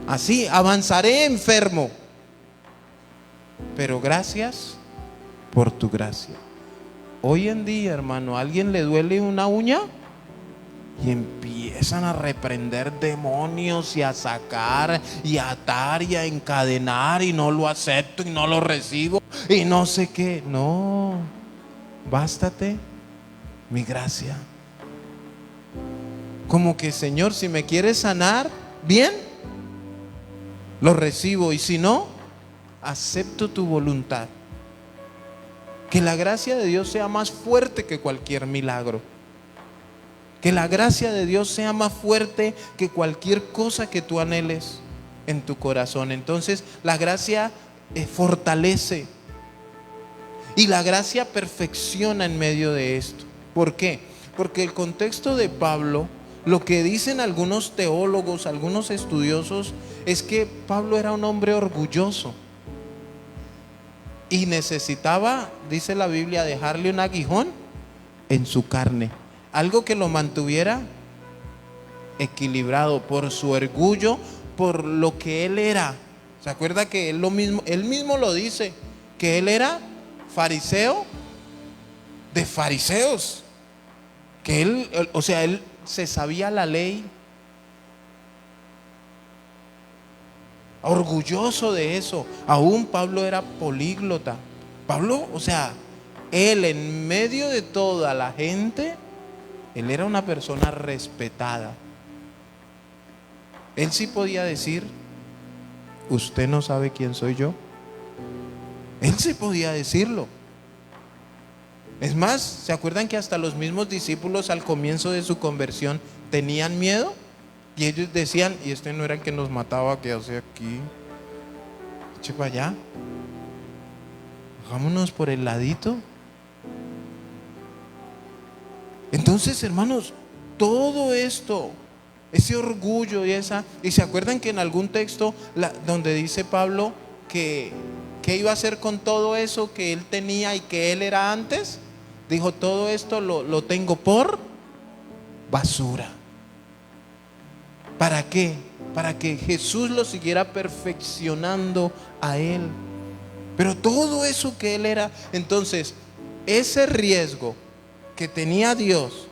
Speaker 2: Así avanzaré enfermo, pero gracias por tu gracia. Hoy en día, hermano, ¿a alguien le duele una uña? Y empiezan a reprender demonios y a sacar y a atar y a encadenar, y no lo acepto y no lo recibo y no sé qué. No, bástate mi gracia. Como que: Señor, si me quieres sanar, bien, lo recibo, y si no, acepto tu voluntad. Que la gracia de Dios sea más fuerte que cualquier milagro. Que la gracia de Dios sea más fuerte que cualquier cosa que tú anheles en tu corazón. Entonces, la gracia fortalece, y la gracia perfecciona en medio de esto. ¿Por qué? Porque el contexto de Pablo, lo que dicen algunos teólogos, algunos estudiosos, es que Pablo era un hombre orgulloso y necesitaba, dice la Biblia, dejarle un aguijón en su carne, algo que lo mantuviera equilibrado por su orgullo, por lo que él era. ¿Se acuerda que él mismo lo dice, que él era fariseo de fariseos? Que él se sabía la ley, orgulloso de eso. Aún Pablo era políglota. Pablo, él en medio de toda la gente, él era una persona respetada. Él sí podía decir: usted no sabe quién soy yo. Él sí podía decirlo. Es más, ¿se acuerdan que hasta los mismos discípulos al comienzo de su conversión tenían miedo? Y ellos decían: y este no era el que nos mataba, ¿qué hace aquí? Eche para allá, vámonos por el ladito. Entonces, hermanos, todo esto, ese orgullo y se acuerdan que en algún texto donde dice Pablo que ¿qué iba a hacer con todo eso que él tenía y que él era antes? Dijo: todo esto lo tengo por basura. ¿Para qué? Para que Jesús lo siguiera perfeccionando a él. Pero todo eso que él era, entonces, ese riesgo que tenía Dios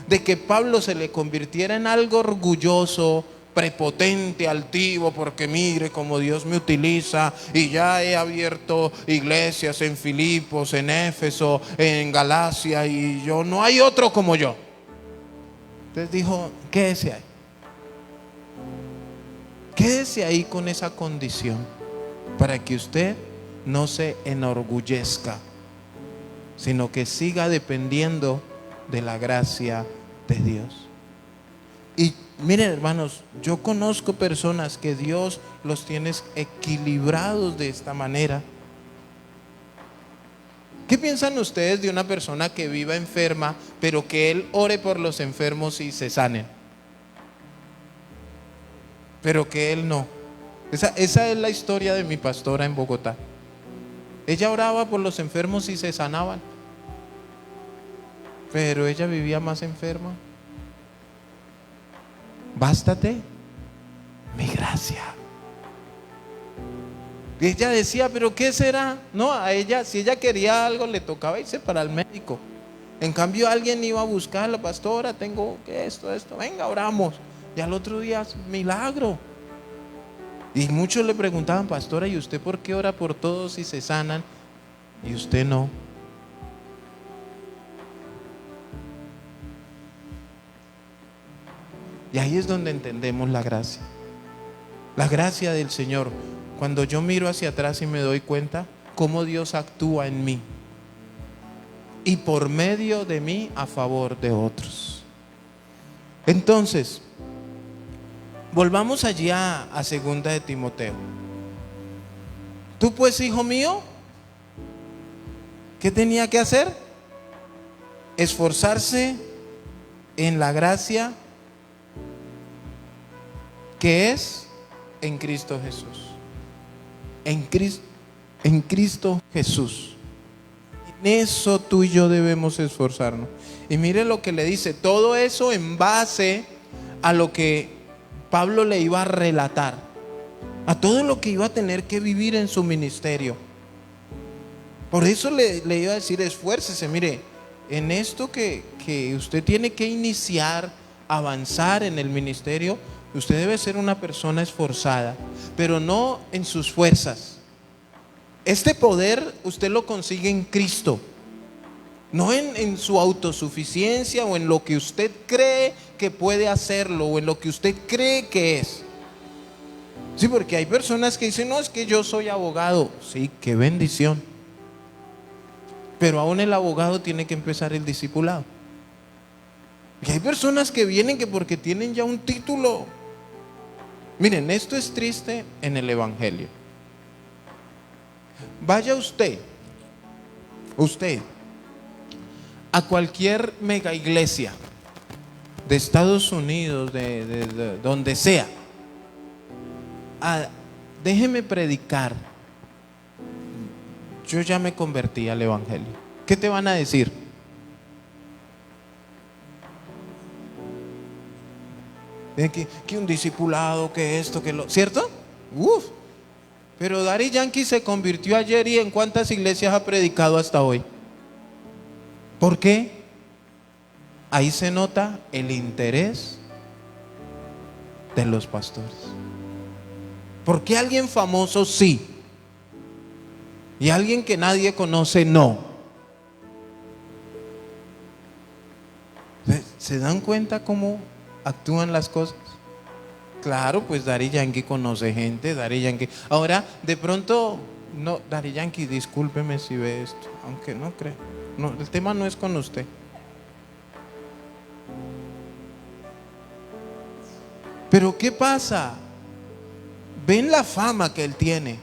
Speaker 2: de que Pablo se le convirtiera en algo orgulloso, prepotente, altivo, porque mire cómo Dios me utiliza y ya he abierto iglesias en Filipos, en Éfeso, en Galacia y yo no hay otro como yo. Entonces dijo, quédese ahí. Quédese ahí con esa condición para que usted no se enorgullezca, sino que siga dependiendo de la gracia de Dios. Y miren, hermanos, yo conozco personas que Dios los tiene equilibrados de esta manera. ¿Qué piensan ustedes de una persona que viva enferma, pero que él ore por los enfermos y se sanen? Pero que él no. Esa es la historia de mi pastora en Bogotá. Ella oraba por los enfermos y se sanaban, pero ella vivía más enferma. Bástate mi gracia. Y ella decía, pero ¿qué será? No, a ella, si ella quería algo, le tocaba irse para el médico. En cambio, alguien iba a buscarla, pastora, tengo esto, venga, oramos. Y al otro día, milagro. Y muchos le preguntaban, pastora, ¿y usted por qué ora por todos y se sanan? Y usted no. Y ahí es donde entendemos la gracia. La gracia del Señor. Cuando yo miro hacia atrás y me doy cuenta cómo Dios actúa en mí y por medio de mí a favor de otros. Entonces, volvamos allí a 2 de Timoteo. Tú pues, hijo mío, ¿qué tenía que hacer? Esforzarse en la gracia que es en Cristo Jesús. En Cristo Jesús. En eso tú y yo debemos esforzarnos. Y mire lo que le dice, todo eso en base a lo que Pablo le iba a relatar, a todo lo que iba a tener que vivir en su ministerio. Por eso le iba a decir, esfuércese, mire, en esto que usted tiene que iniciar, avanzar en el ministerio, usted debe ser una persona esforzada, pero no en sus fuerzas. Este poder usted lo consigue en Cristo, no en su autosuficiencia o en lo que usted cree que puede hacerlo o en lo que usted cree que es. Sí, porque hay personas que dicen, no, es que yo soy abogado. Sí, qué bendición. Pero aún el abogado tiene que empezar el discipulado. Y hay personas que vienen que porque tienen ya un título. Miren, esto es triste en el Evangelio. Vaya usted a cualquier mega iglesia de Estados Unidos, de donde sea, déjeme predicar. Yo ya me convertí al Evangelio. ¿Qué te van a decir? Que un discipulado, que esto, que lo... ¿Cierto? Uf. Pero Daddy Yankee se convirtió ayer y ¿en cuántas iglesias ha predicado hasta hoy? ¿Por qué? Ahí se nota el interés de los pastores. ¿Por qué alguien famoso sí? Y alguien que nadie conoce no. ¿Se dan cuenta cómo actúan las cosas? Claro, pues Daddy Yankee conoce gente, Daddy Yankee. Ahora, de pronto, no, Daddy Yankee, discúlpeme si ve esto, aunque no creo. No, el tema no es con usted. Pero ¿qué pasa? Ven la fama que él tiene.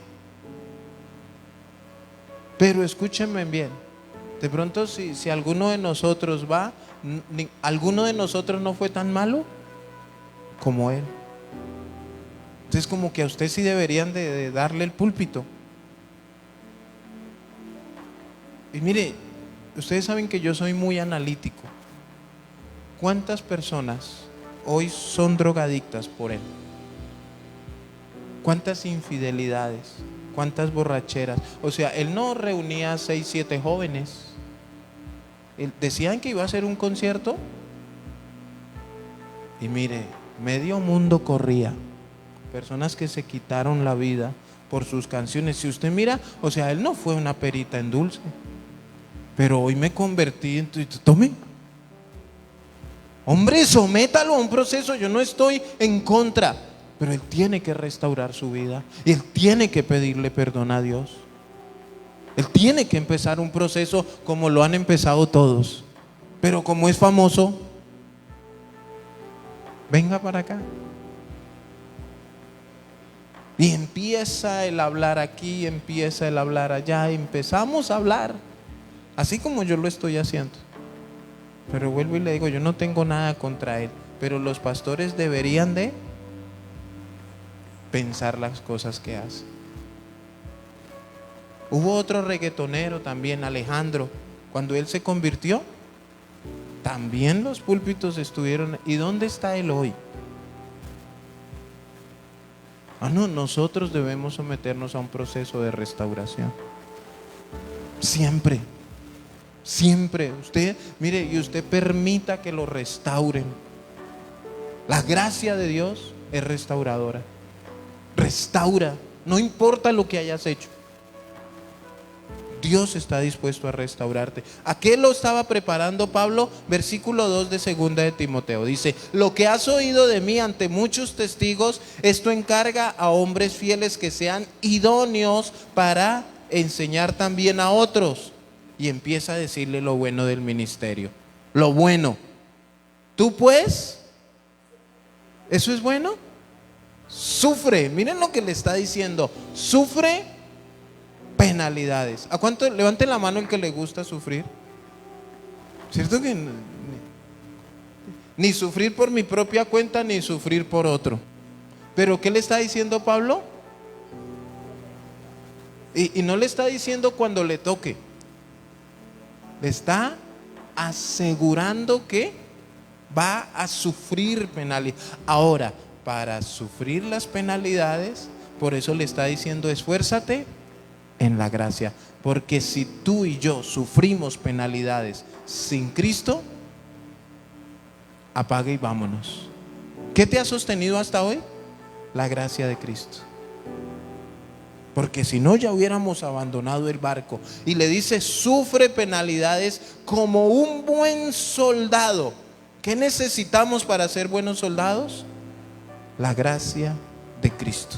Speaker 2: Pero escúchenme bien. De pronto si alguno de nosotros va, alguno de nosotros no fue tan malo como él. Entonces como que a usted sí deberían de darle el púlpito. Y mire, ustedes saben que yo soy muy analítico. ¿Cuántas personas hoy son drogadictas por él? ¿Cuántas infidelidades? ¿Cuántas borracheras? O sea, él no reunía a 6, 7 jóvenes. Decían que iba a hacer un concierto. Y mire, Medio mundo corría. Personas que se quitaron la vida por sus canciones. Si usted mira, o sea, él no fue una perita en dulce. Pero hoy me convertí en... Tome. Hombre, sométalo a un proceso. Yo no estoy en contra. Pero él tiene que restaurar su vida. Y él tiene que pedirle perdón a Dios. Él tiene que empezar un proceso como lo han empezado todos. Pero como es famoso, venga para acá. Y empieza el hablar aquí, empieza el hablar allá. Empezamos a hablar, así como yo lo estoy haciendo. Pero vuelvo y le digo, yo no tengo nada contra él. Pero los pastores deberían de pensar las cosas que hacen. Hubo otro reggaetonero también, Alejandro. Cuando él se convirtió, también los púlpitos estuvieron. ¿Y dónde está él hoy? No, nosotros debemos someternos a un proceso de restauración. Siempre, siempre. Usted, mire, y usted permita que lo restauren. La gracia de Dios es restauradora. Restaura, no importa lo que hayas hecho. Dios está dispuesto a restaurarte. ¿A qué lo estaba preparando Pablo? Versículo 2 de 2 de Timoteo. Dice: lo que has oído de mí ante muchos testigos, esto encarga a hombres fieles que sean idóneos para enseñar también a otros. Y empieza a decirle lo bueno del ministerio. Lo bueno. Tú pues, ¿eso es bueno? Sufre. Miren lo que le está diciendo. Sufre penalidades. ¿A cuánto? Levante la mano el que le gusta sufrir. ¿Cierto que ni sufrir por mi propia cuenta ni sufrir por otro? Pero ¿qué le está diciendo Pablo? Y no le está diciendo cuando le toque. Le está asegurando que va a sufrir penalidades. Ahora, para sufrir las penalidades, por eso le está diciendo: esfuérzate en la gracia. Porque si tú y yo sufrimos penalidades sin Cristo, apaga y vámonos. ¿Qué te ha sostenido hasta hoy? La gracia de Cristo. Porque si no, ya hubiéramos abandonado el barco. Y le dice: sufre penalidades como un buen soldado. ¿Qué necesitamos para ser buenos soldados? La gracia de Cristo.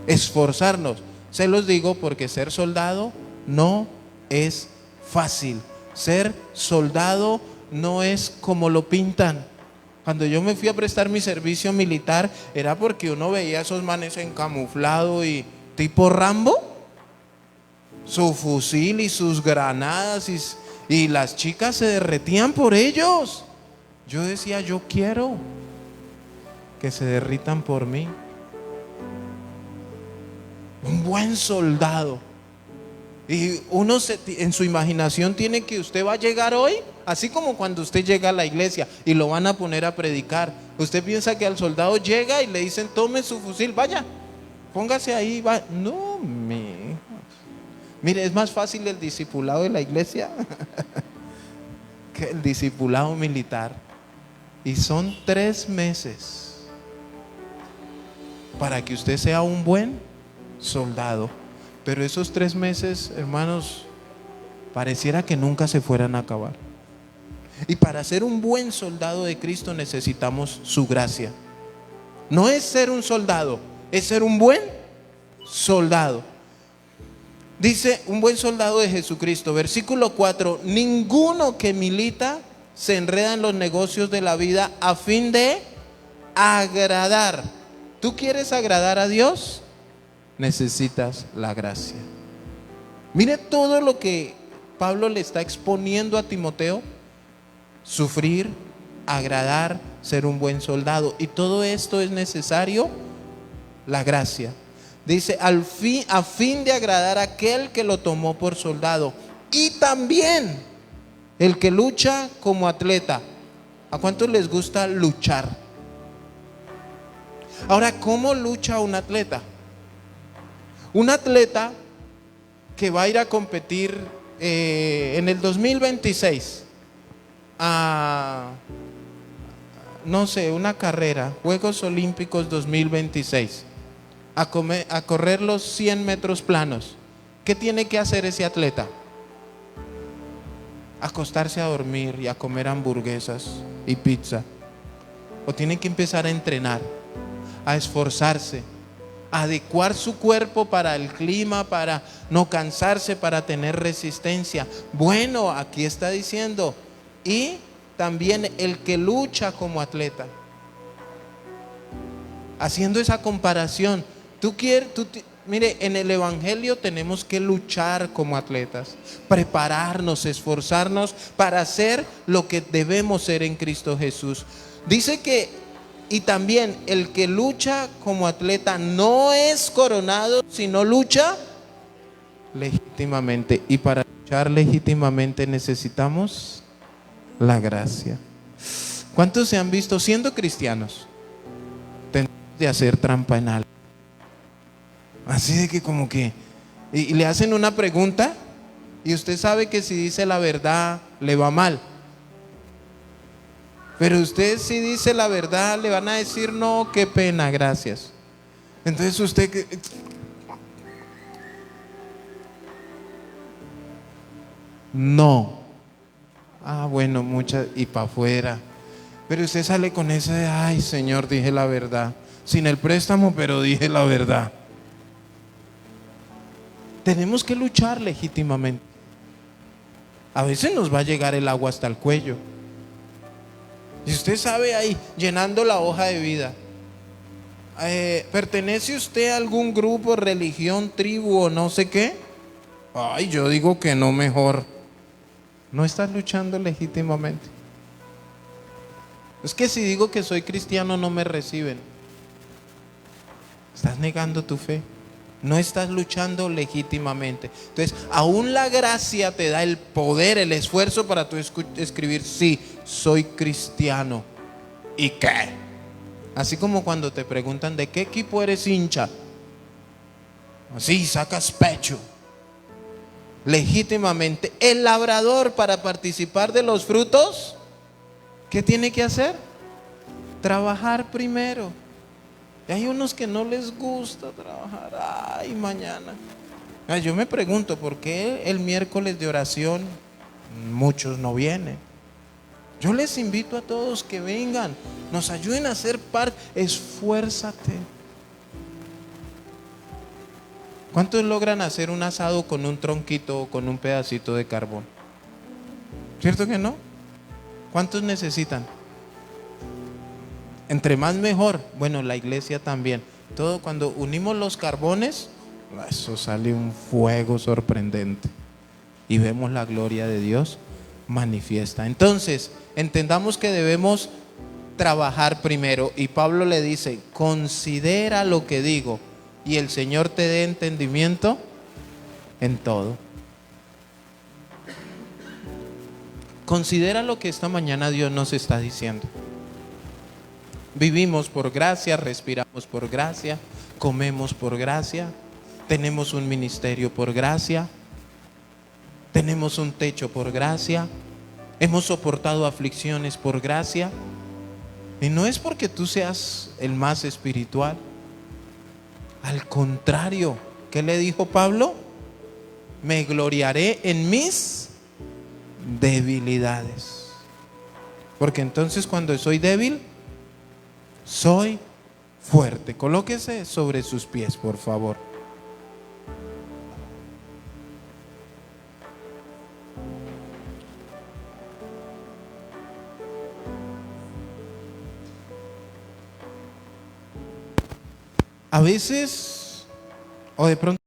Speaker 2: Esforzarnos. Se los digo porque ser soldado no es fácil. Ser soldado no es como lo pintan. Cuando yo me fui a prestar mi servicio militar, era porque uno veía a esos manes en camuflado y tipo Rambo, su fusil y sus granadas, y las chicas se derretían por ellos. Yo decía: yo quiero que se derritan por mí. Un buen soldado. Y uno en su imaginación tiene que usted va a llegar hoy, así como cuando usted llega a la iglesia y lo van a poner a predicar. Usted piensa que al soldado llega y le dicen: tome su fusil, vaya, póngase ahí, va. No, mire, es más fácil el discipulado de la iglesia que el discipulado militar. Y son 3 meses para que usted sea un buen soldado. Pero esos 3 meses, hermanos, pareciera que nunca se fueran a acabar. Y para ser un buen soldado de Cristo necesitamos su gracia. No es ser un soldado, es ser un buen soldado. Dice: un buen soldado de Jesucristo. Versículo 4: ninguno que milita se enreda en los negocios de la vida a fin de agradar. ¿Tú quieres agradar a Dios? Necesitas la gracia. Mire todo lo que Pablo le está exponiendo a Timoteo: sufrir, agradar, ser un buen soldado. Y todo esto es necesario la gracia. Dice: a fin de agradar a aquel que lo tomó por soldado, y también el que lucha como atleta. ¿A cuántos les gusta luchar? Ahora, ¿cómo lucha un atleta? Un atleta que va a ir a competir en el 2026 a no sé, una carrera, Juegos Olímpicos 2026, a correr los 100 metros planos, ¿qué tiene que hacer ese atleta? Acostarse a dormir y a comer hamburguesas y pizza. O tiene que empezar a entrenar, a esforzarse, a adecuar su cuerpo para el clima, para no cansarse, para tener resistencia. Bueno, aquí está diciendo, y también el que lucha como atleta, haciendo esa comparación. Mire, en el Evangelio tenemos que luchar como atletas, prepararnos, esforzarnos para hacer lo que debemos ser en Cristo Jesús. Dice que, y también el que lucha como atleta no es coronado, sino lucha legítimamente. Y para luchar legítimamente necesitamos la gracia. ¿Cuántos se han visto siendo cristianos tentando de hacer trampa en algo? Así de que como que y le hacen una pregunta y usted sabe que si dice la verdad le va mal, pero usted si dice la verdad le van a decir no, qué pena, gracias. Entonces usted no, bueno, muchas, y para afuera. Pero usted sale con ese de, ay Señor, dije la verdad, sin el préstamo, pero dije la verdad. Tenemos que luchar legítimamente. A veces nos va a llegar el agua hasta el cuello. Y usted sabe ahí, llenando la hoja de vida, ¿pertenece usted a algún grupo, religión, tribu o no sé qué? Ay, yo digo que no, mejor. No estás luchando legítimamente. Es que si digo que soy cristiano no me reciben. Estás negando tu fe. No estás luchando legítimamente. Entonces, aún la gracia te da el poder, el esfuerzo para tú escribir, sí, soy cristiano. ¿Y qué? Así como cuando te preguntan de qué equipo eres hincha. Así sacas pecho. Legítimamente. El labrador, para participar de los frutos, ¿qué tiene que hacer? Trabajar primero. Y hay unos que no les gusta trabajar. Ay, mañana. Yo me pregunto, ¿por qué el miércoles de oración muchos no vienen? Yo les invito a todos que vengan, nos ayuden a ser parte. Esfuérzate. ¿Cuántos logran hacer un asado con un tronquito o con un pedacito de carbón? ¿Cierto que no? ¿Cuántos necesitan? Entre más mejor. Bueno, la iglesia también. Todo cuando unimos los carbones, eso sale un fuego sorprendente. Y vemos la gloria de Dios manifiesta. Entonces, entendamos que debemos trabajar primero. Y Pablo le dice, considera lo que digo y el Señor te dé entendimiento en todo. Considera lo que esta mañana Dios nos está diciendo. Vivimos por gracia, respiramos por gracia, comemos por gracia, tenemos un ministerio por gracia, tenemos un techo por gracia, hemos soportado aflicciones por gracia. Y no es porque tú seas el más espiritual. Al contrario, ¿qué le dijo Pablo? Me gloriaré en mis debilidades. Porque entonces cuando soy débil, soy fuerte. Colóquese sobre sus pies, por favor. A veces, o de pronto